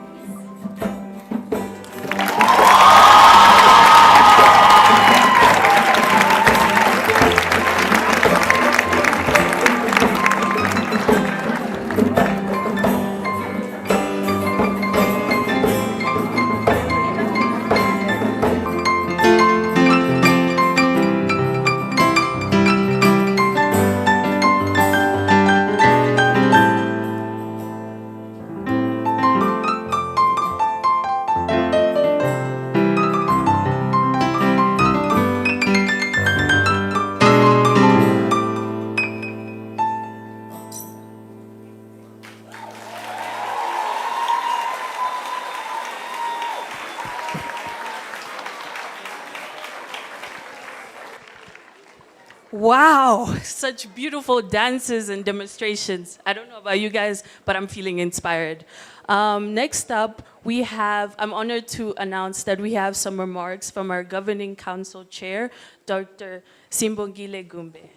Wow, such beautiful dances and demonstrations. I don't know about you guys, but I'm feeling inspired. Next up, I'm honored to announce that we have some remarks from our Governing Council Chair, Dr. Simbongile Gumbe.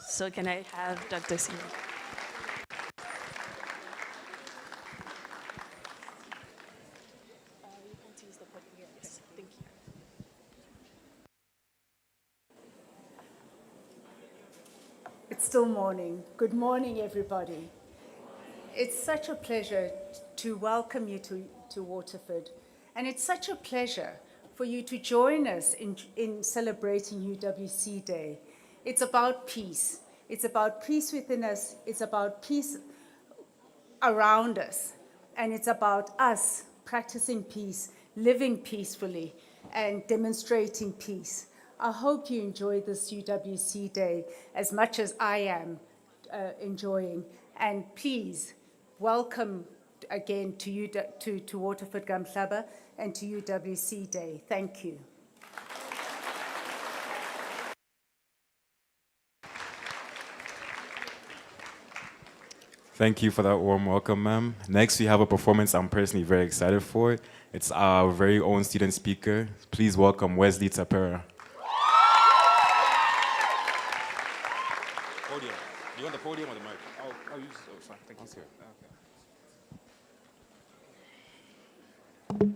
So can I have Dr. Simbongile? It's still morning. Good morning, everybody. It's such a pleasure to welcome you to Waterford. And it's such a pleasure for you to join us in celebrating UWC Day. It's about peace. It's about peace within us. It's about peace around us. And it's about us practicing peace, living peacefully, and demonstrating peace. I hope you enjoy this UWC Day as much as I am enjoying. And please, welcome again to you to Waterford Kamhlaba and to UWC Day. Thank you. Thank you for that warm welcome, ma'am. Next, we have a performance I'm personally very excited for. It's our very own student speaker. Please welcome Wesley Tapera. Podium. Do you want the podium or the mic? I'll use it. Oh, fine. Thank you. Here. Okay.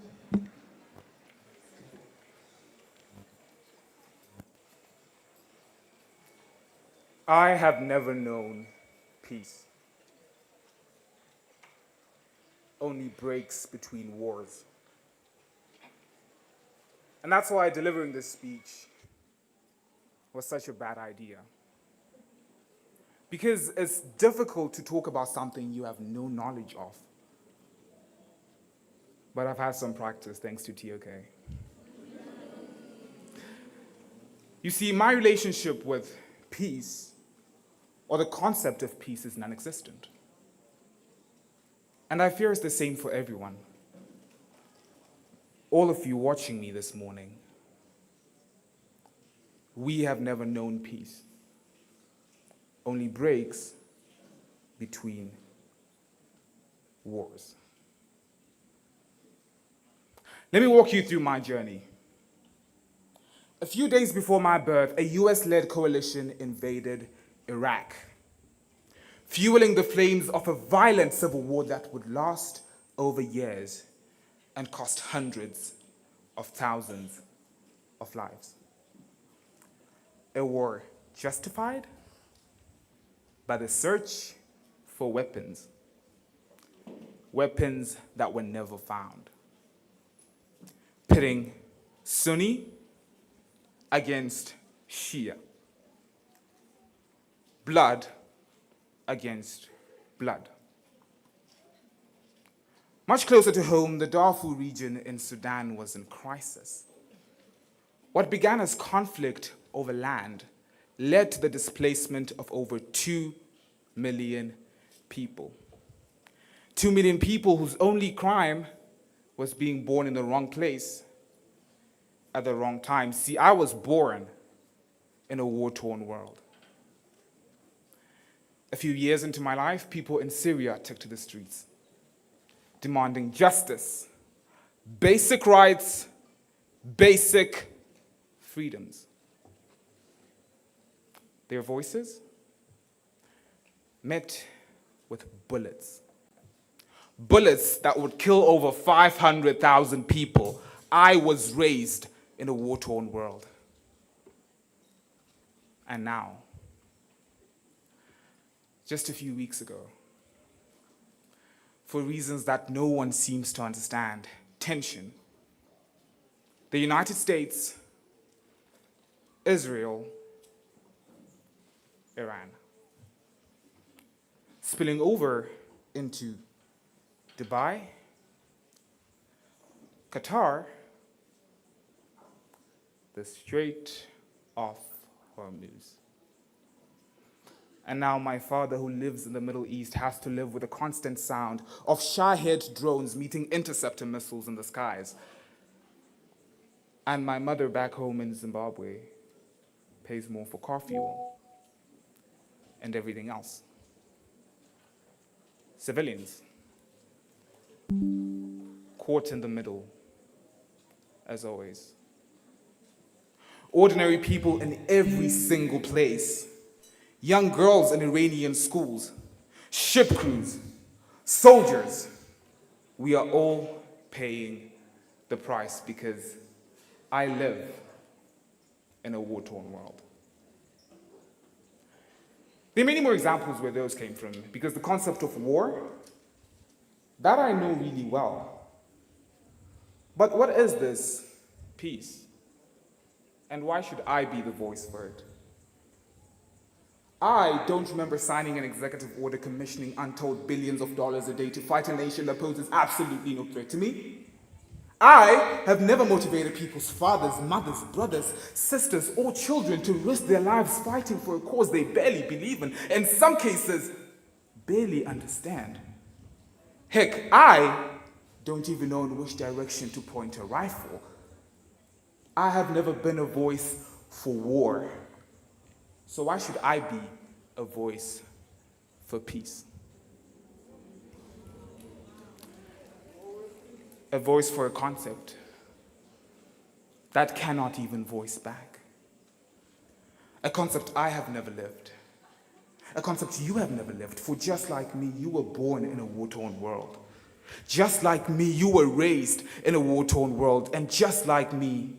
I have never known peace. Only breaks between wars. And that's why delivering this speech was such a bad idea. Because it's difficult to talk about something you have no knowledge of. But I've had some practice thanks to TOK. You see, my relationship with peace, or the concept of peace, is non-existent. And I fear it's the same for everyone. All of you watching me this morning, we have never known peace. Only breaks between wars. Let me walk you through my journey. A few days before my birth, a US-led coalition invaded Iraq, fueling the flames of a violent civil war that would last over years and cost hundreds of thousands of lives. A war justified by the search for weapons, weapons that were never found, pitting Sunni against Shia, blood against blood. Much closer to home, the Darfur region in Sudan was in crisis. What began as conflict over land led to the displacement of over 2 million people. 2 million people whose only crime was being born in the wrong place at the wrong time. See, I was born in a war-torn world. A few years into my life, people in Syria took to the streets, demanding justice, basic rights, basic freedoms. Their voices met with bullets. Bullets that would kill over 500,000 people. I was raised in a war-torn world. And now, just a few weeks ago, for reasons that no one seems to understand, tension, the United States, Israel, Iran, spilling over into Dubai, Qatar, the Strait of Hormuz. And now my father, who lives in the Middle East, has to live with the constant sound of Shahed drones meeting interceptor missiles in the skies. And my mother back home in Zimbabwe pays more for car fuel and everything else. Civilians, caught in the middle, as always. Ordinary people in every single place. Young girls in Iranian schools, ship crews, soldiers. We are all paying the price because I live in a war-torn world. There are many more examples where those came from, because the concept of war, that I know really well. But what is this peace? And why should I be the voice for it? I don't remember signing an executive order commissioning untold billions of dollars a day to fight a nation that poses absolutely no threat to me. I have never motivated people's fathers, mothers, brothers, sisters, or children to risk their lives fighting for a cause they barely believe in some cases, barely understand. Heck, I don't even know in which direction to point a rifle. I have never been a voice for war. So why should I be a voice for peace? A voice for a concept that cannot even voice back. A concept I have never lived. A concept you have never lived. For just like me, you were born in a war-torn world. Just like me, you were raised in a war-torn world. And just like me,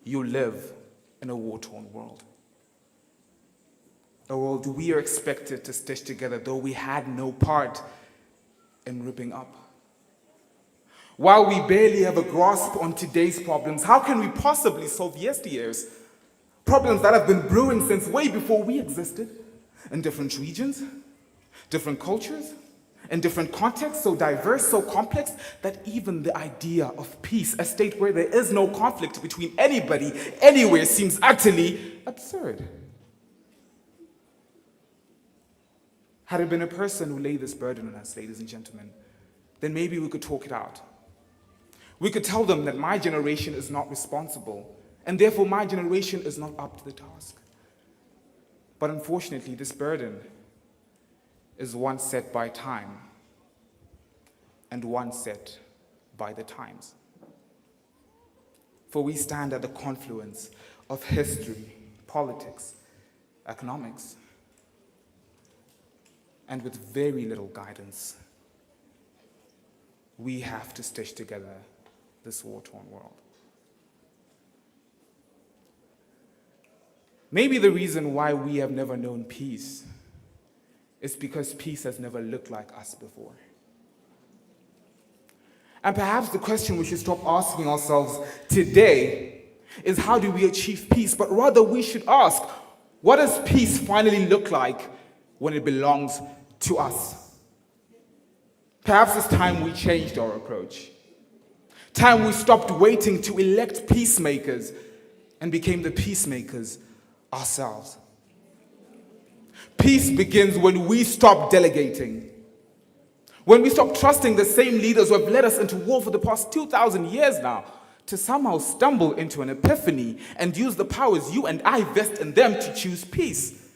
you live in a war-torn world. A world we are expected to stitch together, though we had no part in ripping up. While we barely have a grasp on today's problems, how can we possibly solve yesteryear's? Problems that have been brewing since way before we existed, in different regions, different cultures, in different contexts, so diverse, so complex, that even the idea of peace, a state where there is no conflict between anybody, anywhere, seems utterly absurd. Had it been a person who laid this burden on us, ladies and gentlemen, then maybe we could talk it out. We could tell them that my generation is not responsible, and therefore my generation is not up to the task. But unfortunately, this burden is one set by time and one set by the times. For we stand at the confluence of history, politics, economics, and with very little guidance, we have to stitch together this war-torn world. Maybe the reason why we have never known peace is because peace has never looked like us before. And perhaps the question we should stop asking ourselves today is how do we achieve peace, but rather we should ask, what does peace finally look like when it belongs to us? Perhaps it's time we changed our approach. Time we stopped waiting to elect peacemakers and became the peacemakers ourselves. Peace begins when we stop delegating. When we stop trusting the same leaders who have led us into war for the past 2,000 years now to somehow stumble into an epiphany and use the powers you and I vest in them to choose peace.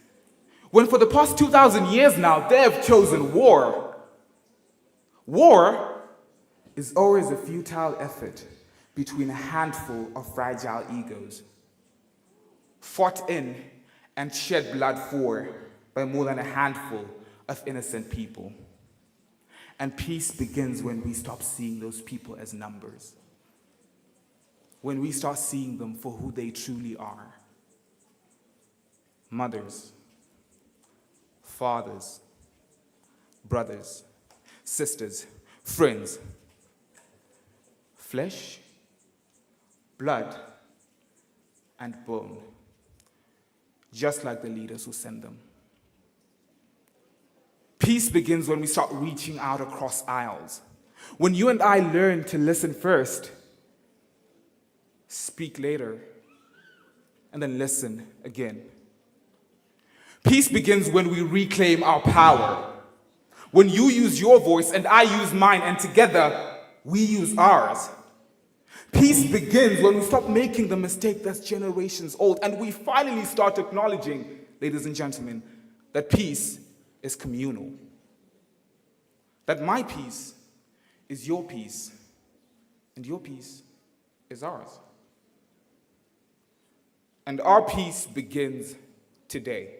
When for the past 2,000 years now they have chosen war. War is always a futile effort between a handful of fragile egos, fought in and shed blood for by more than a handful of innocent people. And peace begins when we stop seeing those people as numbers, when we start seeing them for who they truly are. Mothers, fathers, brothers, sisters, friends, flesh, blood, and bone, just like the leaders who send them. Peace begins when we start reaching out across aisles. When you and I learn to listen first, speak later, and then listen again. Peace begins when we reclaim our power. When you use your voice and I use mine, and together we use ours. Peace begins when we stop making the mistake that's generations old and we finally start acknowledging, ladies and gentlemen, that peace is communal. That my peace is your peace, and your peace is ours. And our peace begins today,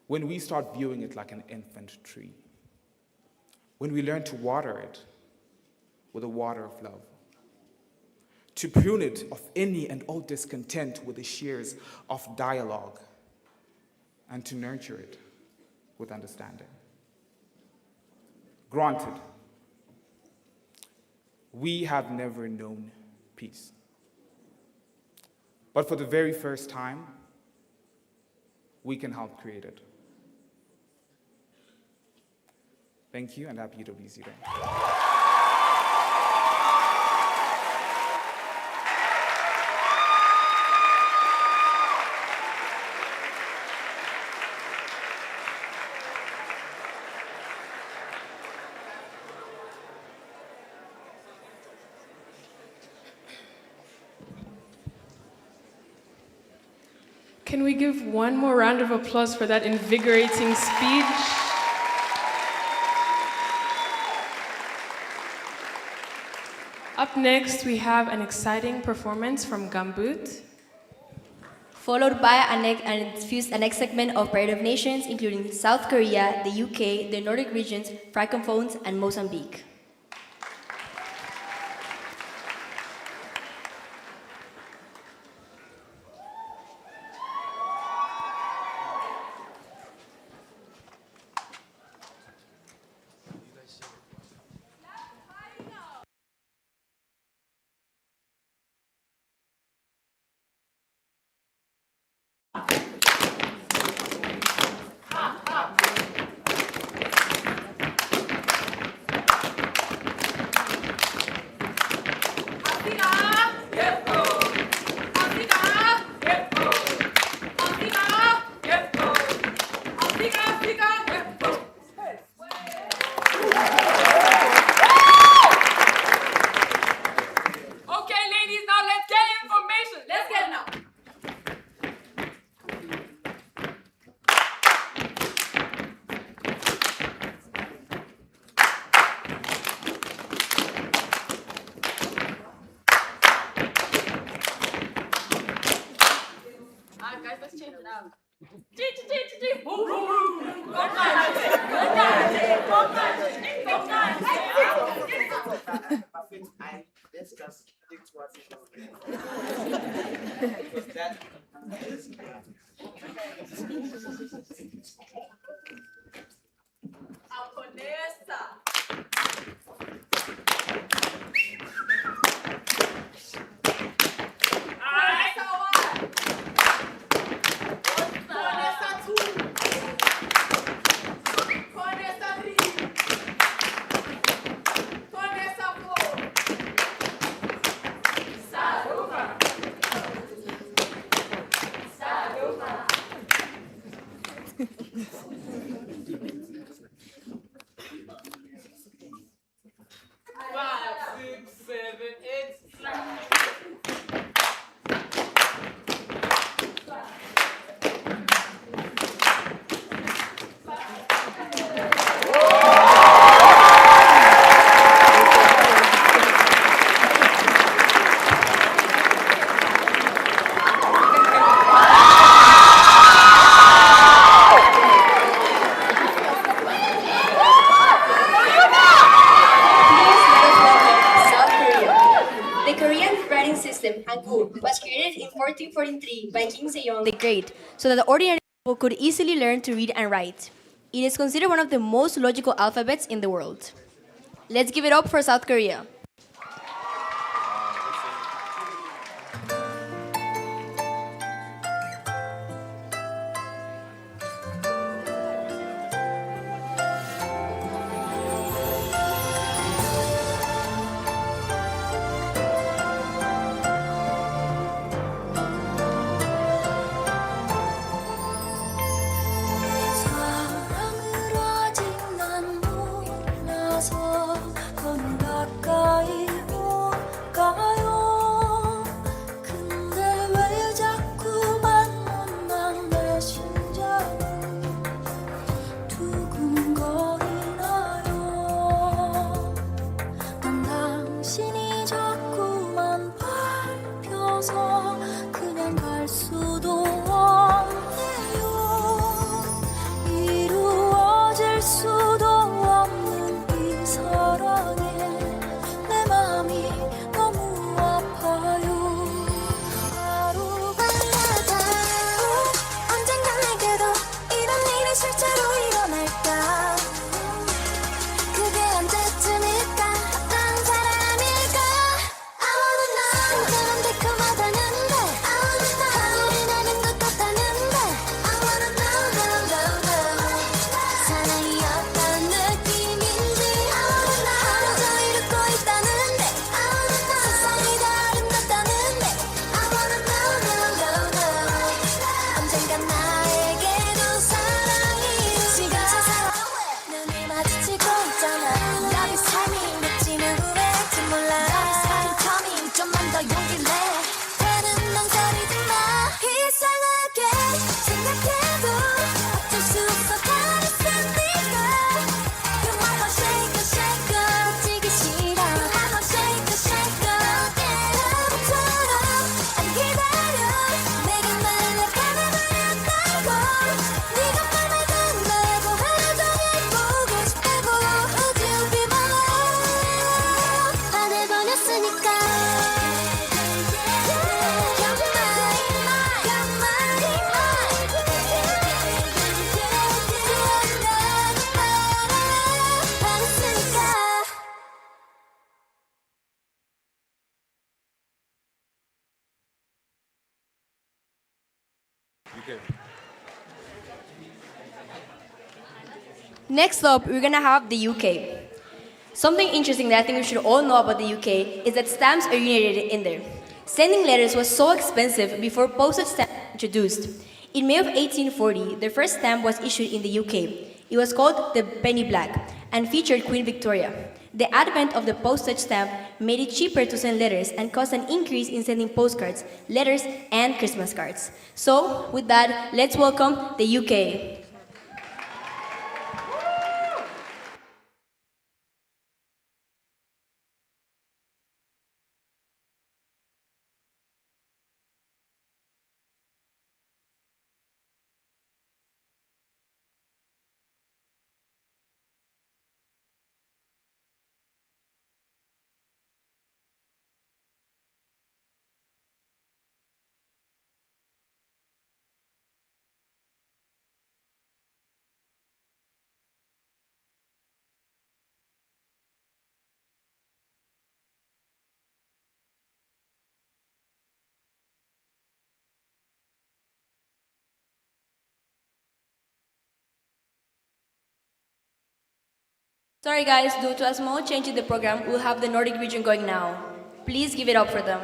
when we start viewing it like an infant tree, when we learn to water it with the water of love, to prune it of any and all discontent with the shears of dialogue, and to nurture it with understanding. Granted, we have never known peace. But for the very first time, we can help create it. Thank you, and happy UWC Day. Can we give one more round of applause for that invigorating speech? Up next, we have an exciting performance from Gambut. Followed by an next segment of Parade of Nations, including South Korea, the UK, the Nordic regions, Francophones, and Mozambique. Was created in 1443 by King Sejong the Great so that the ordinary people could easily learn to read and write. It is considered one of the most logical alphabets in the world. Let's give it up for South Korea. 사랑을 아직 난 몰라서 너무 가까이 Okay. Next up, we're gonna have the UK. Something interesting that I think we should all know about the UK is that stamps originated in there. Sending letters was so expensive before postage stamps were introduced. In May of 1840, the first stamp was issued in the UK. It was called the penny black and featured Queen Victoria. The advent of the postage stamp made it cheaper to send letters and caused an increase in sending postcards, letters, and Christmas cards. So, with that, let's welcome the UK. Sorry guys, due to a small change in the program, we'll have the Nordic region going now. Please give it up for them.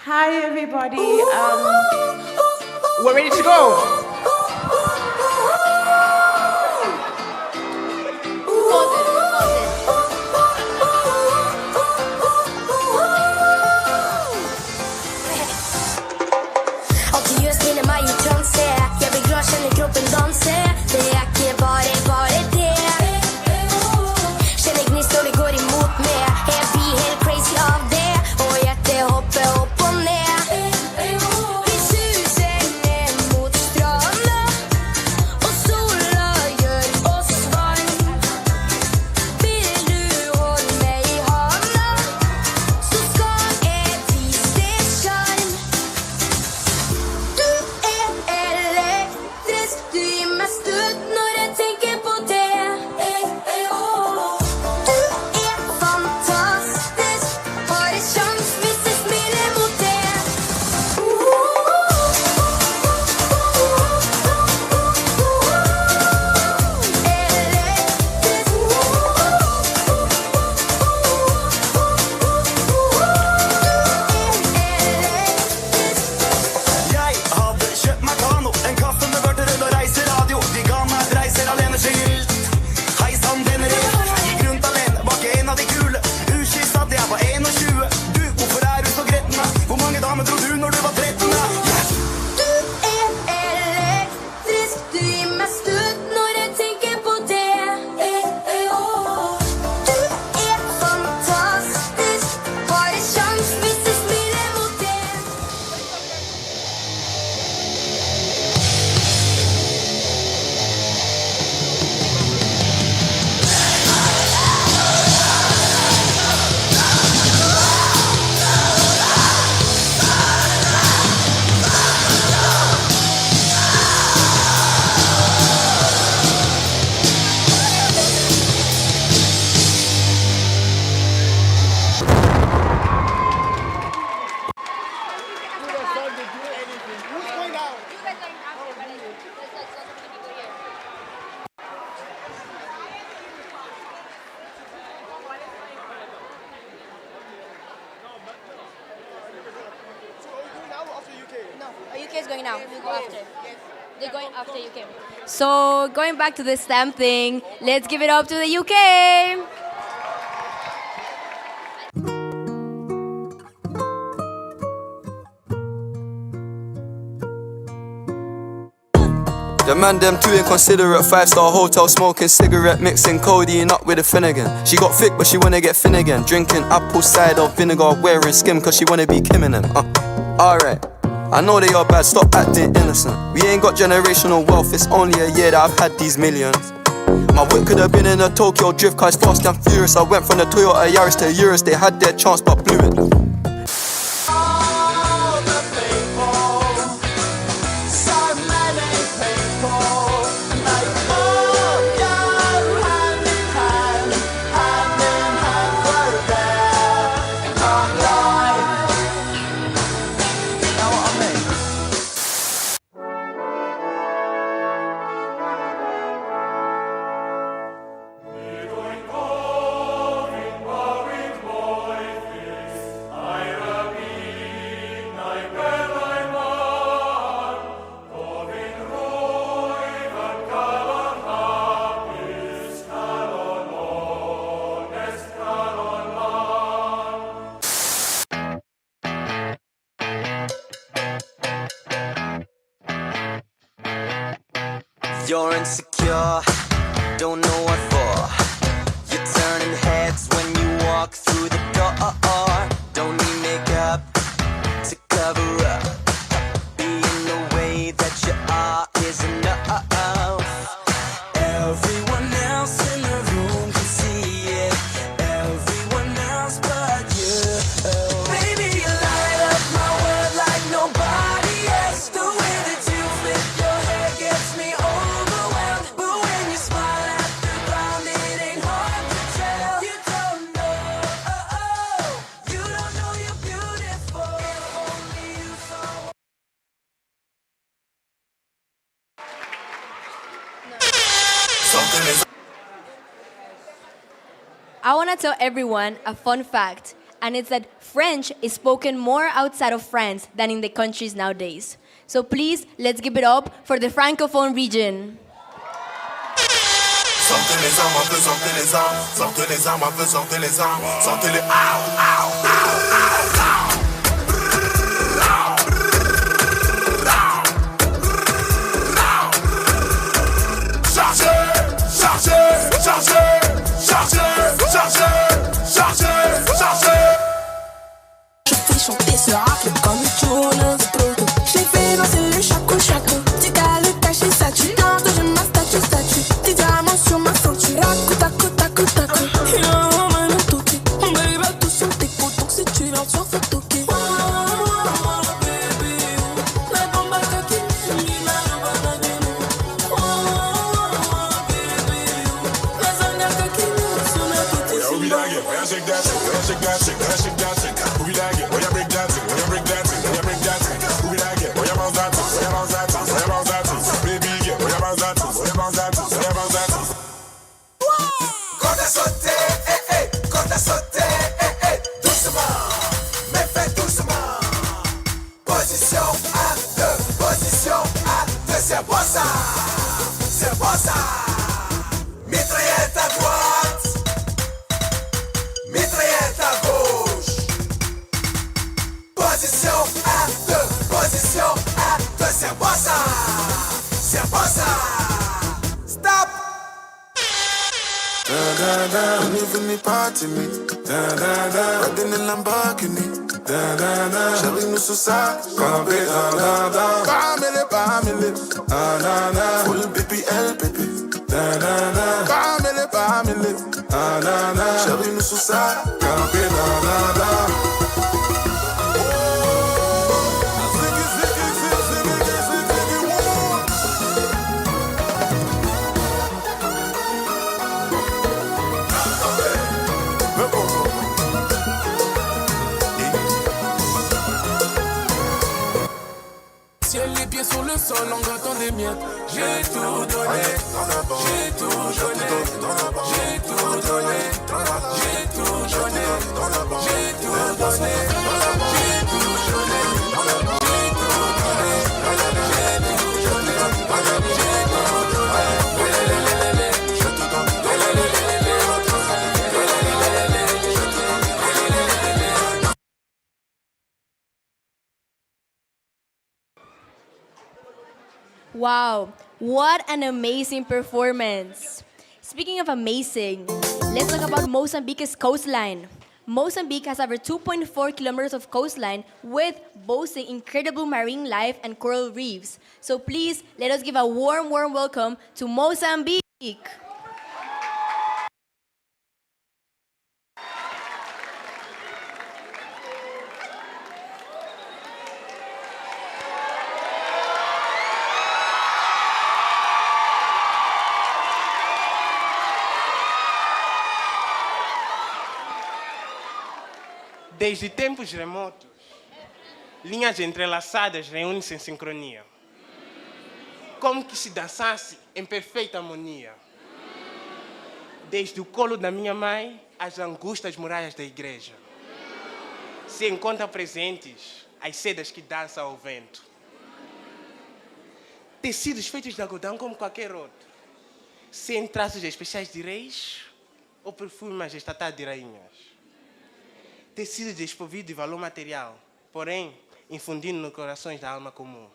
Hi everybody, we're ready to go. going now? We'll go after. They're going after UK. So going back to the stamp thing, let's give it up to the UK. The man them too inconsiderate, 5-star hotel smoking cigarette, mixing codeine up with a Finnegan. She got thick but she wanna get thin again, drinking apple cider vinegar, wearing skim cause she wanna be Kim and them. Alright, I know they are bad, stop acting innocent. We ain't got generational wealth, it's only a year that I've had these millions. My whip could have been in a Tokyo drift car, it's fast and furious. I went from the Toyota Yaris to Urus, they had their chance but blew it. You're insecure, don't know what for. You're turning heads when you walk through the door. Don't need makeup to cover up. Being the way that you are is enough. Everyone else in the room can see it. Everyone else but you. Baby, you light up my world like nobody else. The way that you flip your hair gets me overwhelmed. But when you smile at the ground, it ain't hard to tell. You don't know, you don't know you're beautiful. Only you saw. I want to tell everyone a fun fact, and it's that French is spoken more outside of France than in the countries nowadays. So please, let's give it up for the Francophone region. Sortez les armes, un peu sortez les armes. Sortez les armes, un peu sortez les armes. Sortez les Chargez, chargez, chargez, chargez, chargez, chargez, chargez. Je fais chanter ce rap comme une tourneuse de proto. Je l'ai fait danser le chaco. Tu t'as le caché, ça tue. Quand je ma statue. Tes diamants sur ma ceinture. Taco. Il a un man au toqué. On va tous sur tes côtes. Donc si tu viens sur cette toqué. Shake that shit. Who be that? Where you break dancing? Who be that? Where you bounce that? Baby, where you bounce that? Quand t'as sauté, quand t'as sauté, doucement, mais fais doucement. Position à deux, c'est bon ça. Mitraillette à droite. Mitraillette à gauche. Position à deux, c'est bon ça. Stop. When you feel me party me, riding in Lamborghini, Shelly nous sous ça, campé, Kamhlaba, full BPL, Kamhlaba, Shelly nous sous ça, campé, Les pieds sur le sol en grattant des miettes. J'ai tout donné. Wow, what an amazing performance. Speaking of amazing, let's talk about Mozambique's coastline. Mozambique has over 2.4 kilometers of coastline with boasting incredible marine life and coral reefs. So please, let us give a warm welcome to Mozambique. Desde tempos remotos, linhas entrelaçadas reúnem-se em sincronia, como que se dançasse em perfeita harmonia. Desde o colo da minha mãe às angustas muralhas da igreja, se encontram presentes as sedas que dançam ao vento. Tecidos feitos de algodão como qualquer outro, sem traços especiais de reis ou perfume majestatado de rainhas. Tecido desprovido de valor material, porém infundindo nos corações da alma comum.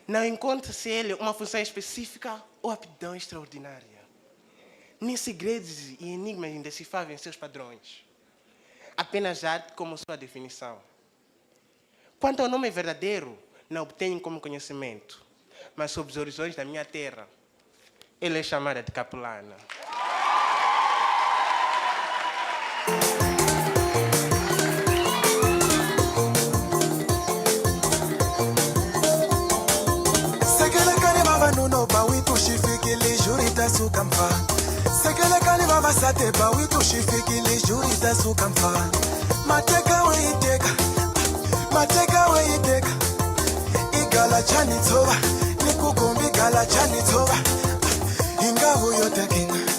Não encontra-se ele uma função específica ou aptidão extraordinária, nem segredos e enigmas indecifráveis em seus padrões. Apenas arte como sua definição. Quanto ao nome verdadeiro, não obtenho como conhecimento, mas sob os horizontes da minha terra, ele é chamada de capulana. Nuno bawitu shifikili jurita sukamfa. Sekele kali baba sate bawitu shifikili jurita sukamfa. Mateka weiteka. Igala chani toba, nikukumbi gala chani toba. Ingavu yote kinga.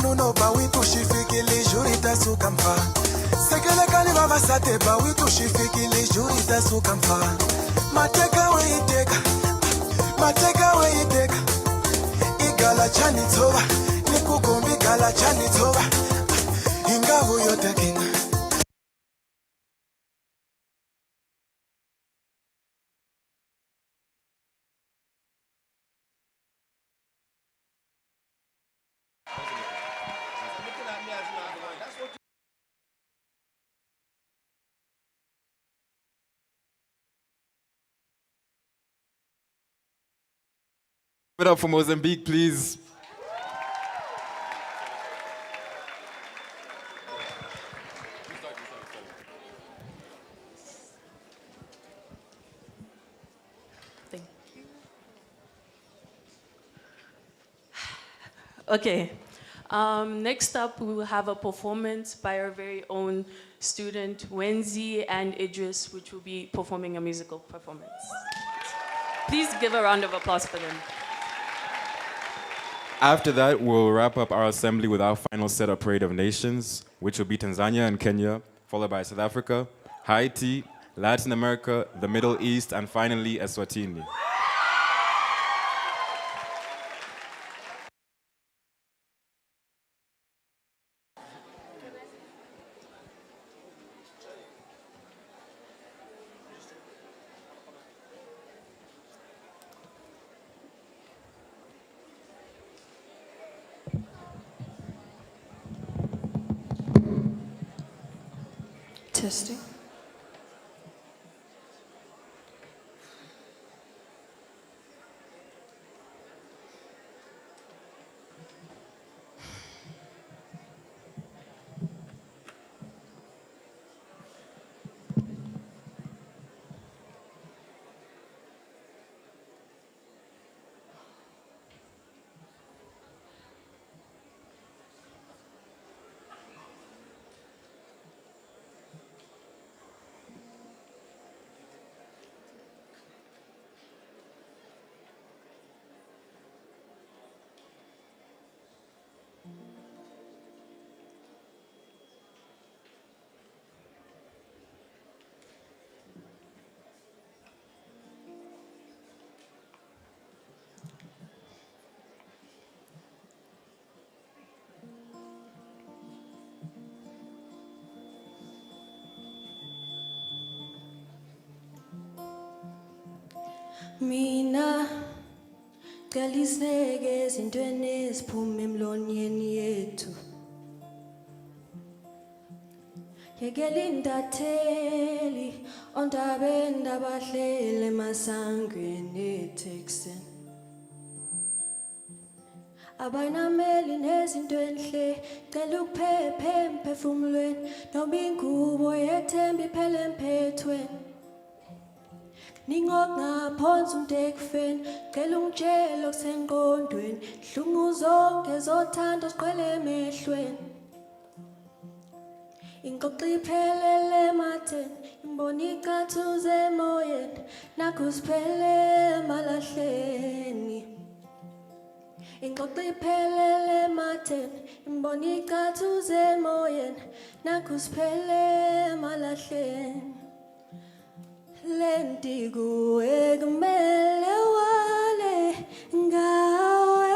Nuno bawitu shifikili jurita sukamfa. Sekele kali baba sate bawitu shifikili jurita sukamfa. Mateka weiteka. Igala chani toba, nikukumbi gala chani toba. Ingavu yote kinga. Give it up for Mozambique, please. Okay. Next up, we will have a performance by our very own student, Wenzi and Idris, which will be performing a musical performance. Please give a round of applause for them. After that, we'll wrap up our assembly with our final set of Parade of Nations, which will be Tanzania and Kenya, followed by South Africa, Haiti, Latin America, the Middle East, and finally Eswatini. Testing. Mina cela isineke ezintweni eziphuma emlonyeni yethu. Yekela indatheli ondabeni abahlele emasangweni eTexan. Abayinameli nezinto enhle cela ukuphepha emphefumulweni noma ingubo yethemba iphele emphethweni. Ningokungaphansi umtekufeni cela ungitshele okusengqondweni hlungu zonke zothando siqwele emehlweni. Ingxoxo iphelele ematheni imbona icathuze emoyeni nakho siphele emalahleni. Ingxoxo iphelele ematheni imbona icathuze emoyeni nakho siphele emalahleni. Lenti kuwe kumele wale ngawe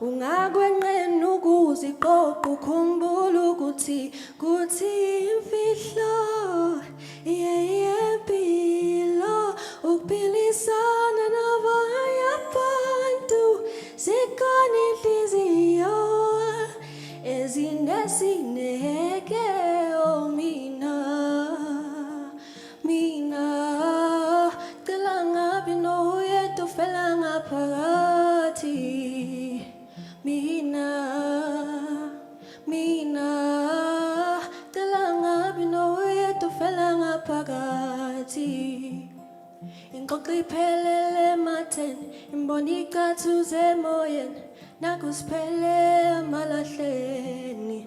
ungakwenqeni ukuziqoqa ukhumbula ukuthi imfihlo yempilo ukuphilisana nabanye abantu zikhona inhliziyo ezinesineke. Oh mina cela ngabi noyedwa ofela ngaphakathi. Mina cela ngabi noyedwa ofela ngaphakathi. Ingxoxo iphelele ematheni imbona icathuze emoyeni nakho siphele emalahleni.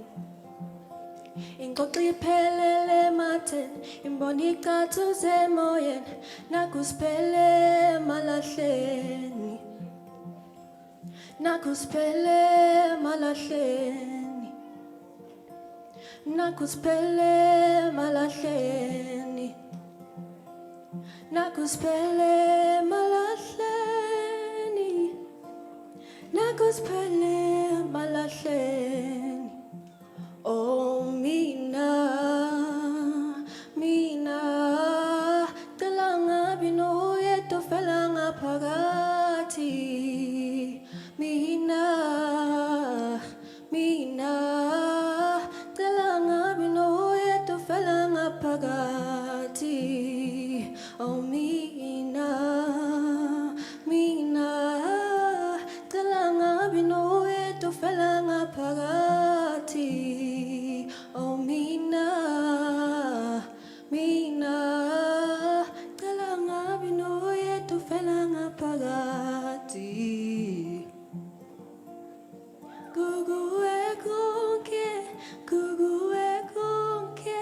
Ingxoxo iphelele ematheni imbona icathuze emoyeni nakho siphele emalahleni. Nakho siphele emalahleni. Nakho siphele emalahleni. Nakho siphele emalahleni. Nakho siphele emalahleni. Oh mina cela ngabi noyedwa ofela ngaphakathi. Mina cela ngabi noyedwa ofela ngaphakathi. Oh mina cela ngabi noyedwa ofela ngaphakathi. Oh mina cela ngabi noyedwa ofela ngaphakathi. Guguwe konke, guguwe konke,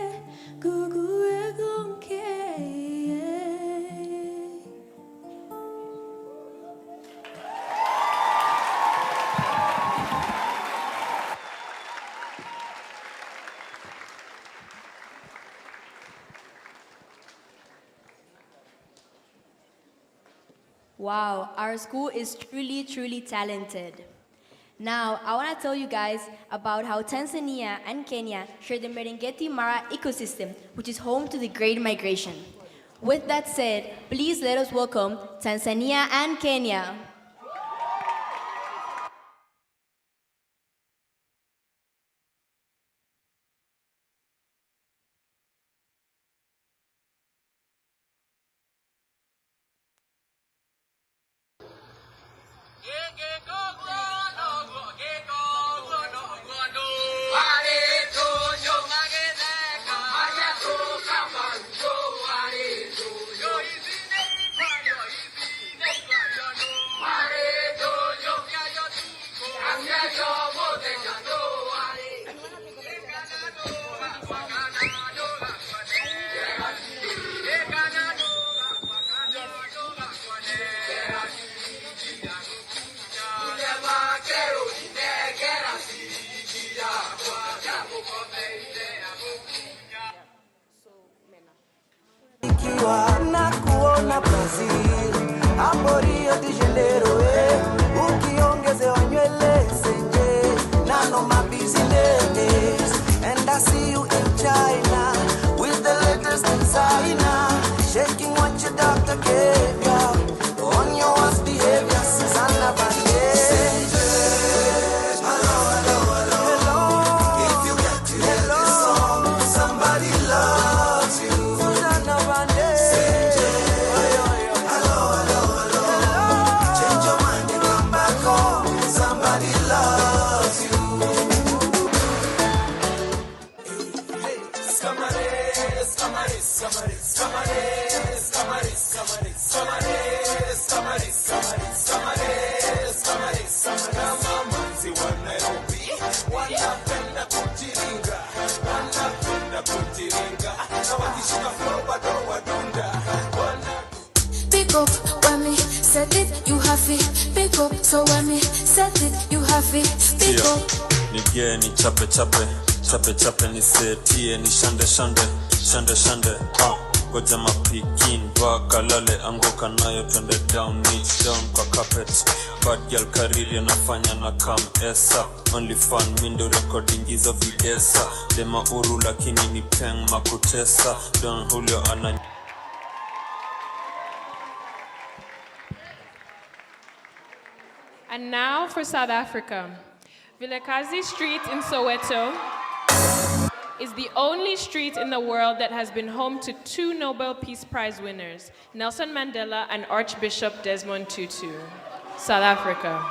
guguwe konke. Wow, our school is truly, truly talented. Now, I want to tell you guys about how Tanzania and Kenya share the Merengeti Mara ecosystem, which is home to the Great Migration. With that said, please let us welcome Tanzania and Kenya. Wow. designer, shaking what your doctor gave ya. On your worst behavior, Susanna Vande. Hello, hello, hello, hello. If you get to hear this song, somebody loves you. Susanna Vande. Hello, hello, hello, hello. Change your mind and come back home. Somebody loves you. Pick up when me set it, you have it. Pick up, so when me set it, you have it. Pick up. Nigie ni chape chape, chape chape ni setie ni shande shande, shande shande. Goja mapikin baka lale anguka nayo twende down knees down kwa carpet. Bad girl kariri anafanya na kam esa. Only fun mindo recording hizo videsa. Dema uru lakini ni peng makutesa. Don Julio ana. And now for South Africa. Vilakazi Street in Soweto is the only street in the world that has been home to 2 Nobel Peace Prize winners, Nelson Mandela and Archbishop Desmond Tutu. South Africa.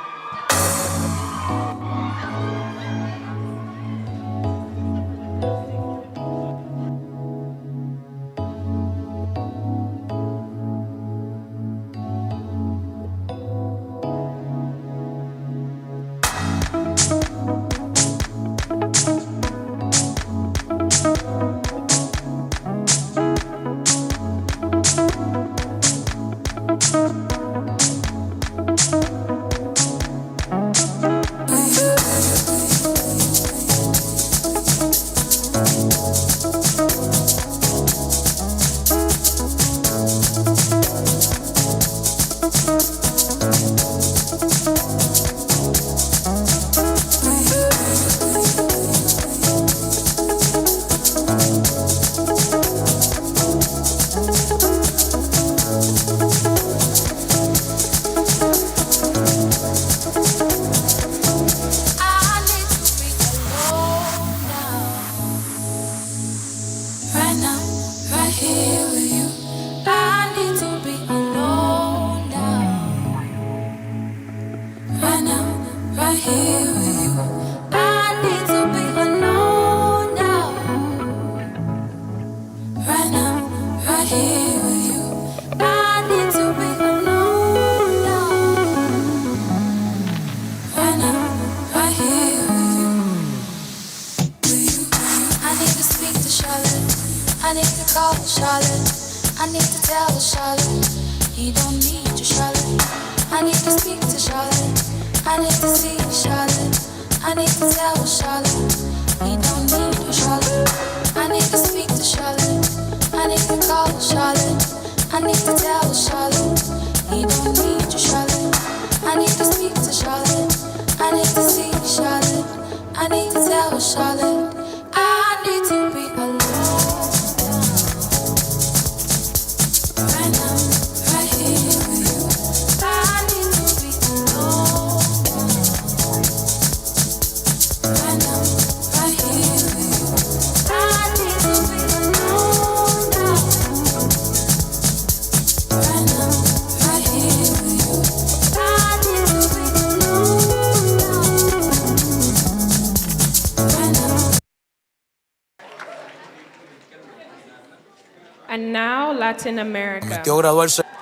And now Latin America.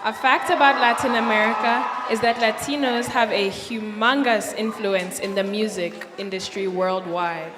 A fact about Latin America is that Latinos have a humongous influence in the music industry worldwide.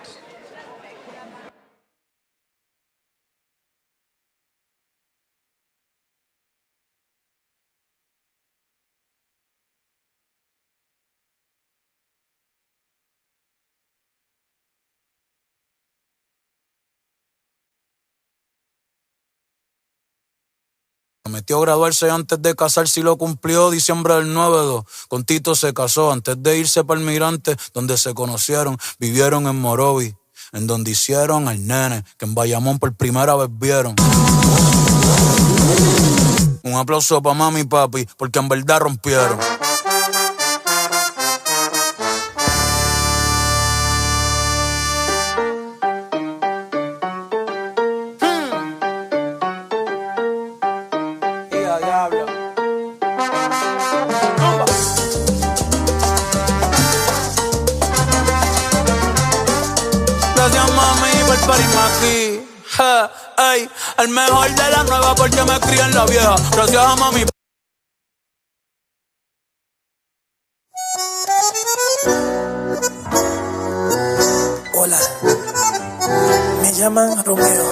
Prometió graduarse antes de casarse y lo cumplió. Diciembre del 9-2, con Tito se casó antes de irse para el Migrante, donde se conocieron, vivieron en Morovi, en donde hicieron al nene, que en Bayamón por primera vez vieron. Un aplauso pa' mami y papi, porque en verdad rompieron. Gracias mami por parirme aquí. Ey, el mejor de la nueva porque me crié en la vieja. Gracias a mami. Hola, me llaman Romeo.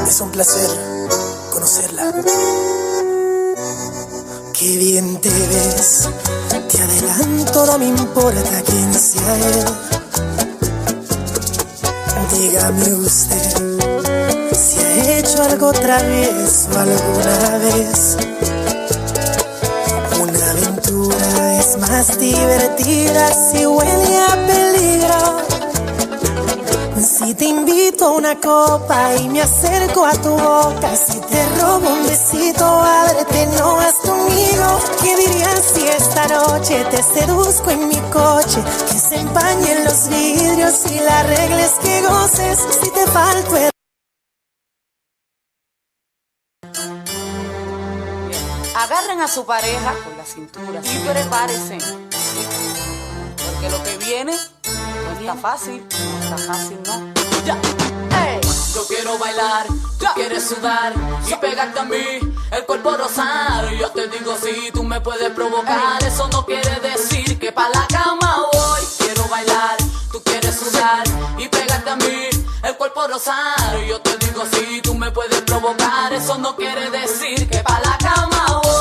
Es un placer conocerla. Qué bien te ves. Te adelanto, no me importa quién sea él. Dígame usted si ha hecho algo otra vez o alguna vez. Una aventura es más divertida si huele a peligro. Si te invito a una copa y me acerco a tu boca, si te robo un besito, ábrete, no vas conmigo. ¿Qué dirías si esta noche te seduzco en mi coche? Que se empañen los vidrios y la regla es que goces. Si te falto el... Agarren a su pareja con la cintura y prepárense, porque lo que viene no está fácil, no. Ya. Hey. Yo quiero bailar, tú quieres sudar y pegarte a mí, el cuerpo rosar. Yo te digo si tú me puedes provocar, eso no quiere decir que pa' la cama voy. Quiero bailar, tú quieres sudar y pegarte a mí, el cuerpo rosar. Yo te digo si tú me puedes provocar, eso no quiere decir que pa' la cama voy.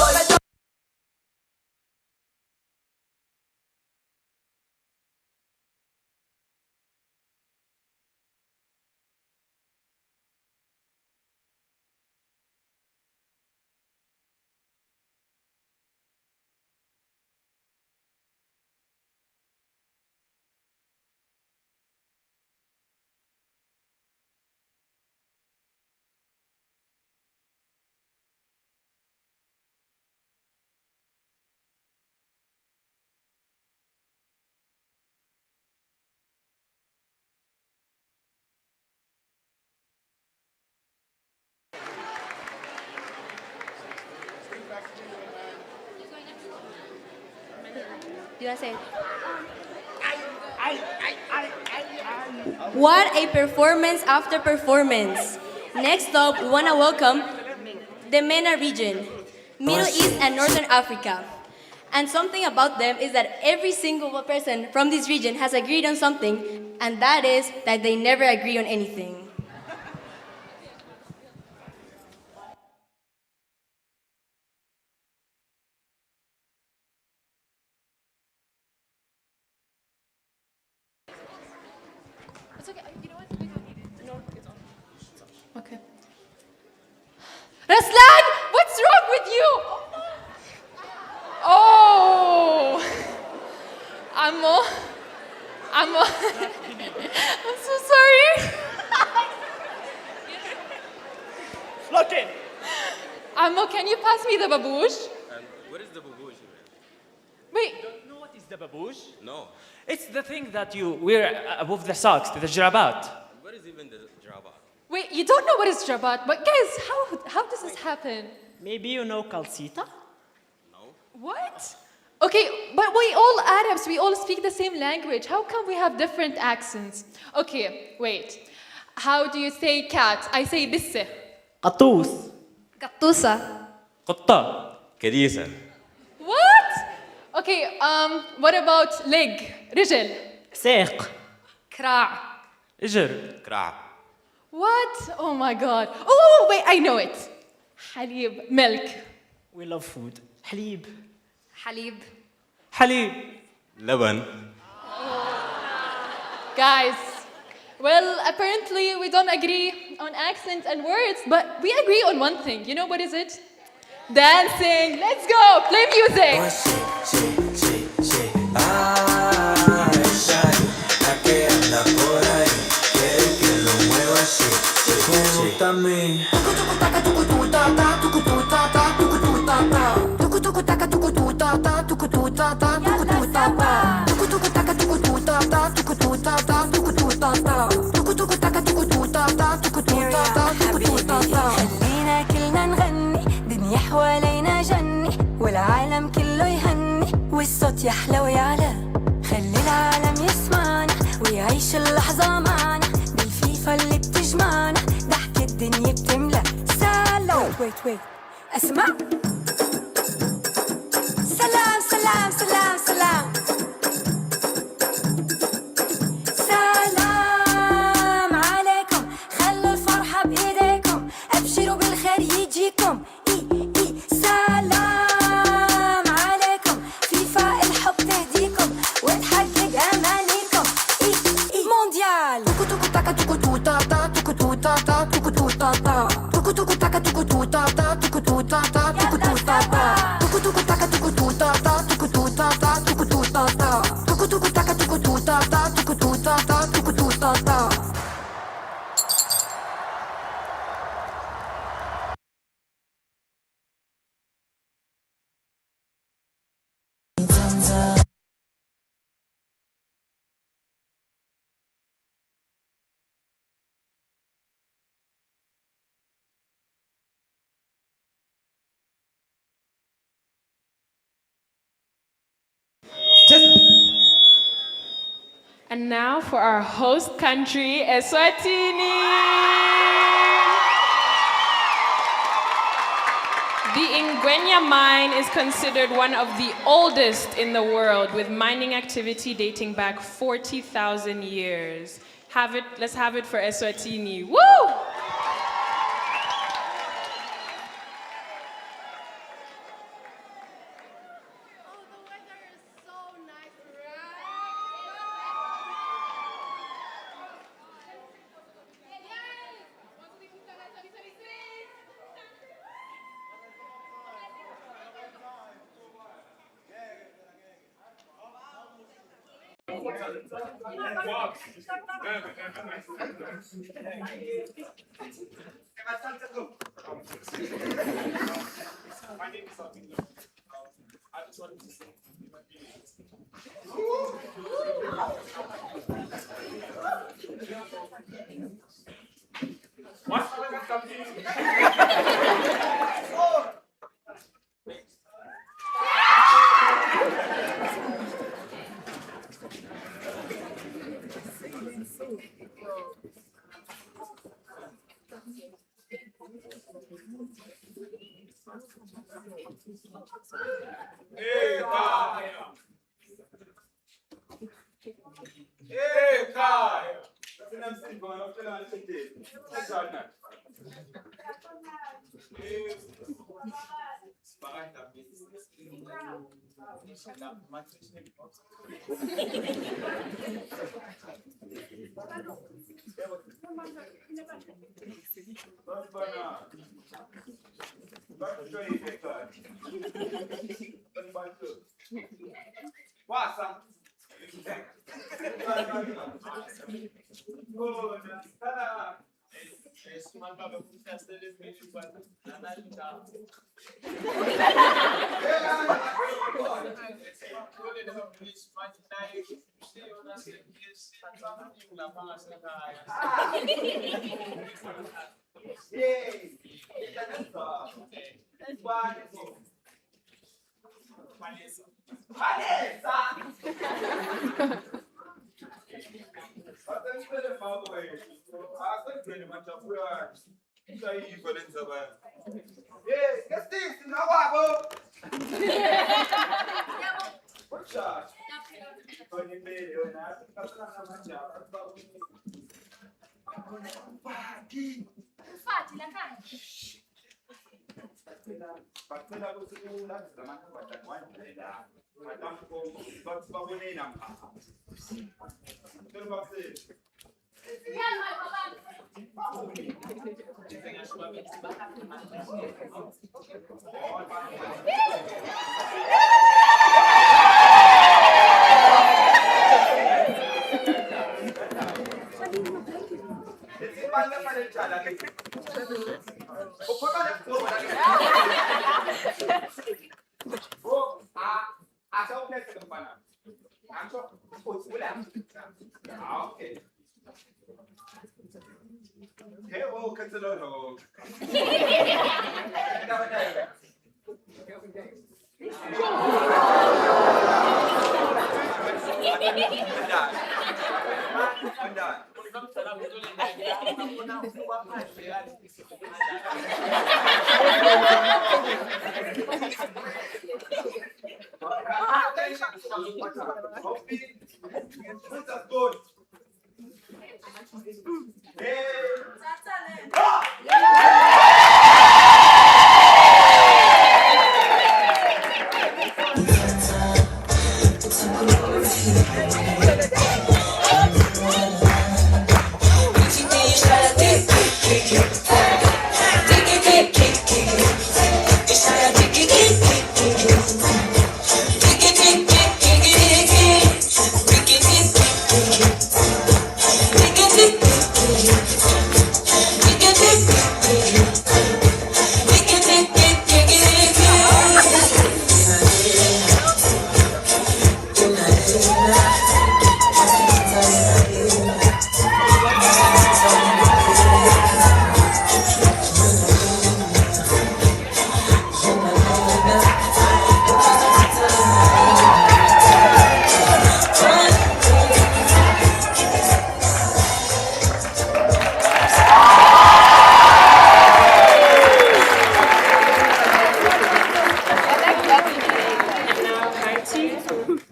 You want to say? What a performance after performance. Next up, we want to welcome the MENA region, Middle East and Northern Africa. And something about them is that every single person from this region has agreed on something, and that is that they never agree on anything. Okay. Raslan, what's wrong with you? Oh, I'm so sorry. Look in. Amo, can you pass me the babouche? What is the babouche? Wait. You don't know what is the babouche? No. It's the thing that you wear above the socks, the jarabat. What is even the jarabat? Wait, you don't know what is Jabat, but guys, how does this happen? Maybe you know calcita? What? Okay, but we all Arabs, we all speak the same language. How come we have different accents? Okay, wait. How do you say cat? I say bisse. قطوس. Gattusa. قطة. ¿Qué dice? What? Okay, what about leg? رجل. ساق. كراع. إجر. كراع. What? Oh my god. Oh, wait, I know it. حليب, milk. We love food. حليب. Halib. حليب. لبن. Guys, well, apparently we don't agree on accents and words, but we agree on one thing. You know what is it? Dancing. Let's go. Play music. حوالينا جنة والعالم كله يهني والصوت يحلى ويعلى خلي العالم يسمعنا ويعيش اللحظة معنا بالفيفا اللي بتجمعنا ضحك الدنيا بتملى سلام ويت اسمع سلام سلام سلام سلام سلام عليكم خلوا الفرحة بإيديكم أبشروا بالخير يجيكم سلام عليكم فيفا الحب تهديكم وتحقق أمانيكم مونديال توكو توكو تاكا توكو توتا تا توكو توتا تا توكو توتا تا توكو توكو تاكا توكو توتا تا توكو توتا تا توكو توتا تا توكو توكو تاكا توكو توتا تا توكو توتا تا توكو توتا تا توكو توكو تاكا توكو توتا تا توكو توتا تا توكو توتا تا And now for our host country, Eswatini. The Ingwenya mine is considered one of the oldest in the world, with mining activity dating back 40,000 years. Let's have it for Eswatini. Woo!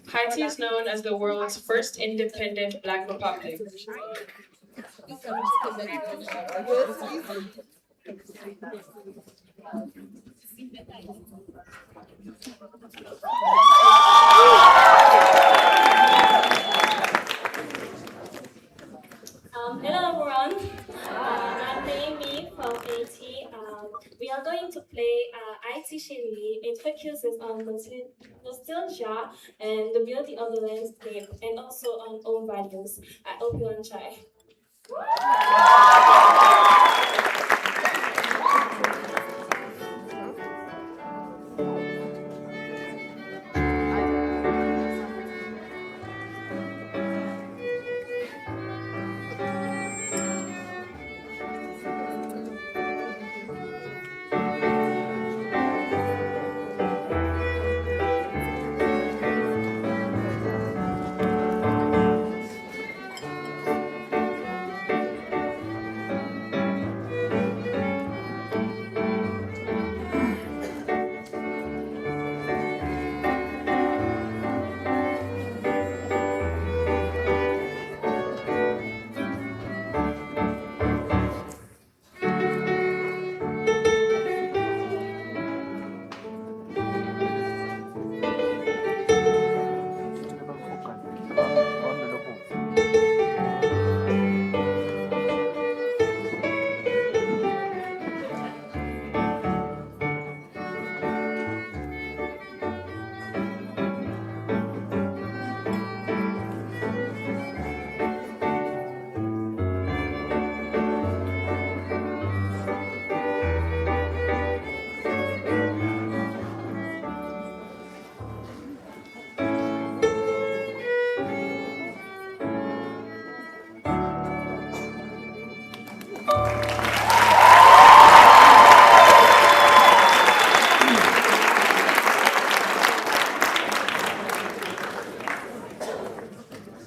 Haiti is known as the world's first independent Black republic. Hello everyone, I'm Naomi from Haiti. We are going to play Haiti Chérie. It focuses on nostalgia and the beauty of the landscape and also on own values. I hope you enjoy.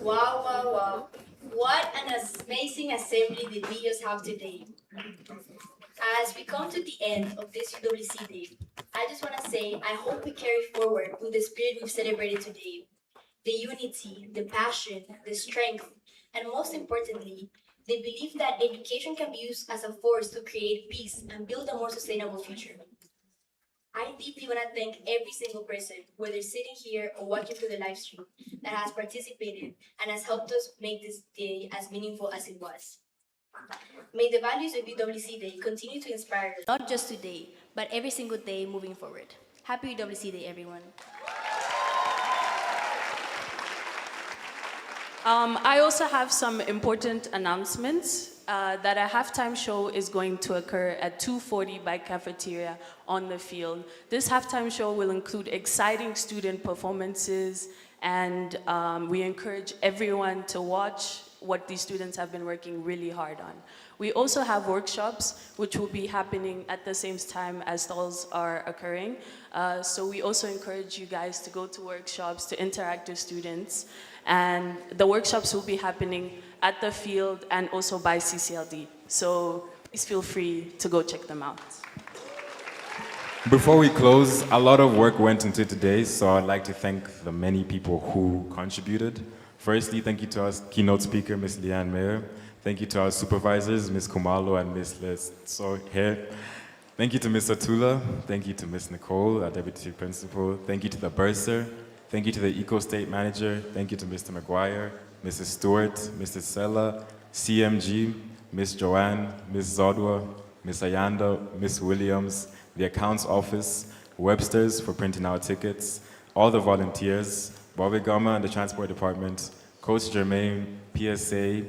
Wow, wow, wow. What an amazing assembly the videos have today. As we come to the end of this UWC Day, I just want to say I hope we carry forward with the spirit we've celebrated today. The unity, the passion, the strength, and most importantly, the belief that education can be used as a force to create peace and build a more sustainable future. I deeply want to thank every single person, whether sitting here or watching through the live stream, that has participated and has helped us make this day as meaningful as it was. May the values of UWC Day continue to inspire us, not just today, but every single day moving forward. Happy UWC Day, everyone. I also have some important announcements. That a halftime show is going to occur at 2:40 by cafeteria on the field. This halftime show will include exciting student performances, and we encourage everyone to watch what these students have been working really hard on. We also have workshops which will be happening at the same time as stalls are occurring. So we also encourage you guys to go to workshops, to interact with students. And the workshops will be happening at the field and also by CCLD. So please feel free to go check them out. Before we close, a lot of work went into today, so I'd like to thank the many people who contributed. Firstly, thank you to our keynote speaker, Ms. Leanne Mayer. Thank you to our supervisors, Ms. Kumalo and Ms. Les here. Thank you to Ms. Atula. Thank you to Ms. Nicole, our deputy principal. Thank you to the bursar. Thank you to the Eco-State manager. Thank you to Mr. McGuire, Mrs. Stewart, Mr. Sella, CMG, Ms. Joanne, Ms. Zodwa, Ms. Ayanda, Ms. Williams, the accounts office, Webster's for printing our tickets, all the volunteers, Bobby Gama and the transport department, Coach Germain, PSA,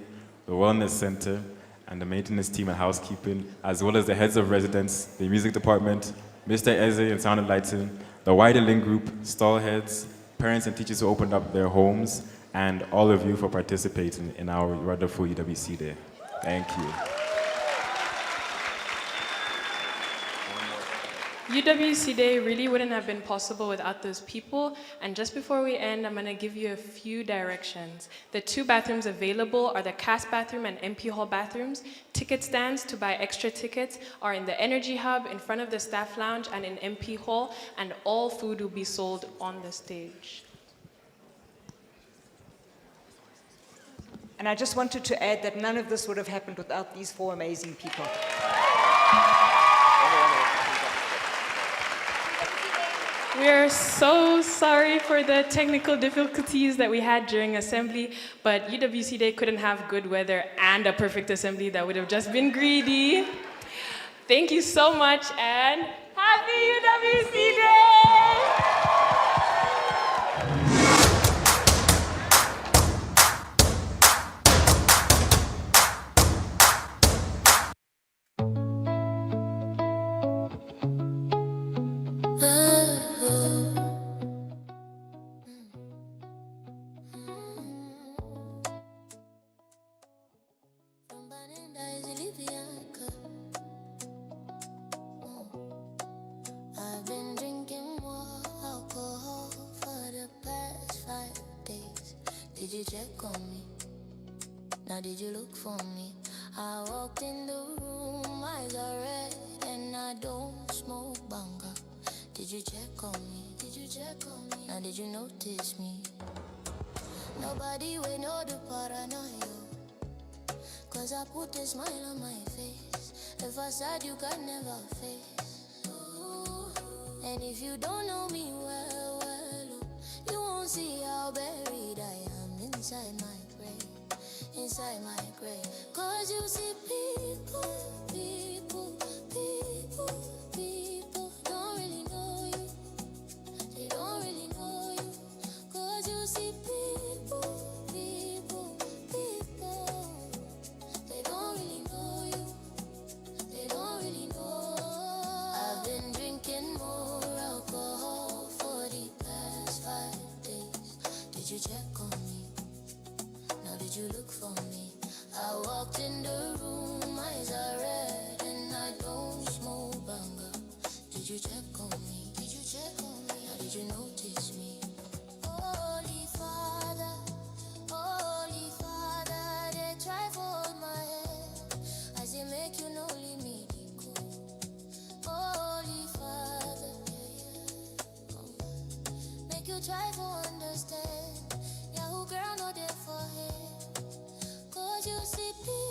the wellness center, and the maintenance team and housekeeping, as well as the heads of residence, the music department, Mr. Eze and sound and lighting, the wider link group, stall heads, parents and teachers who opened up their homes, and all of you for participating in our wonderful UWC Day. Thank you. UWC Day really wouldn't have been possible without those people. And just before we end, I'm gonna give you a few directions. The 2 bathrooms available are the CAS bathroom and MP Hall bathrooms. Ticket stands to buy extra tickets are in the Energy Hub, in front of the staff lounge, and in MP Hall, and all food will be sold on the stage. And I just wanted to add that none of this would have happened without these 4 amazing people. We are so sorry for the technical difficulties that we had during assembly, but UWC Day couldn't have good weather and a perfect assembly. That would have just been greedy. Thank you so much, and happy UWC Day! I've been drinking more alcohol for the past 5 days. Did you check on me? Now did you look for me? I walked in the room, eyes are red, and I don't smoke banga. Did you check on me? Did you check on me? Now did you notice me? Nobody will know the paranoia, 'cause I put a smile on my face. If I said you can never face. And if you don't know me well, you won't see how buried I am inside my grave, inside my grave. 'Cause you see people don't really know you. They don't really know you. 'Cause you see people they don't really know you. They don't really know. I've been drinking more alcohol for the past 5 days. Did you check on me? Now did you look for me? I walked in the room, eyes are red, and I don't smoke banga. Did you check on me? Did you check on me? Now did you notice me? Holy Father, they try for hold my head. I say make you no leave me go. Holy Father, make you try to understand. Yeah, who girl no there for him? 'Cause you see people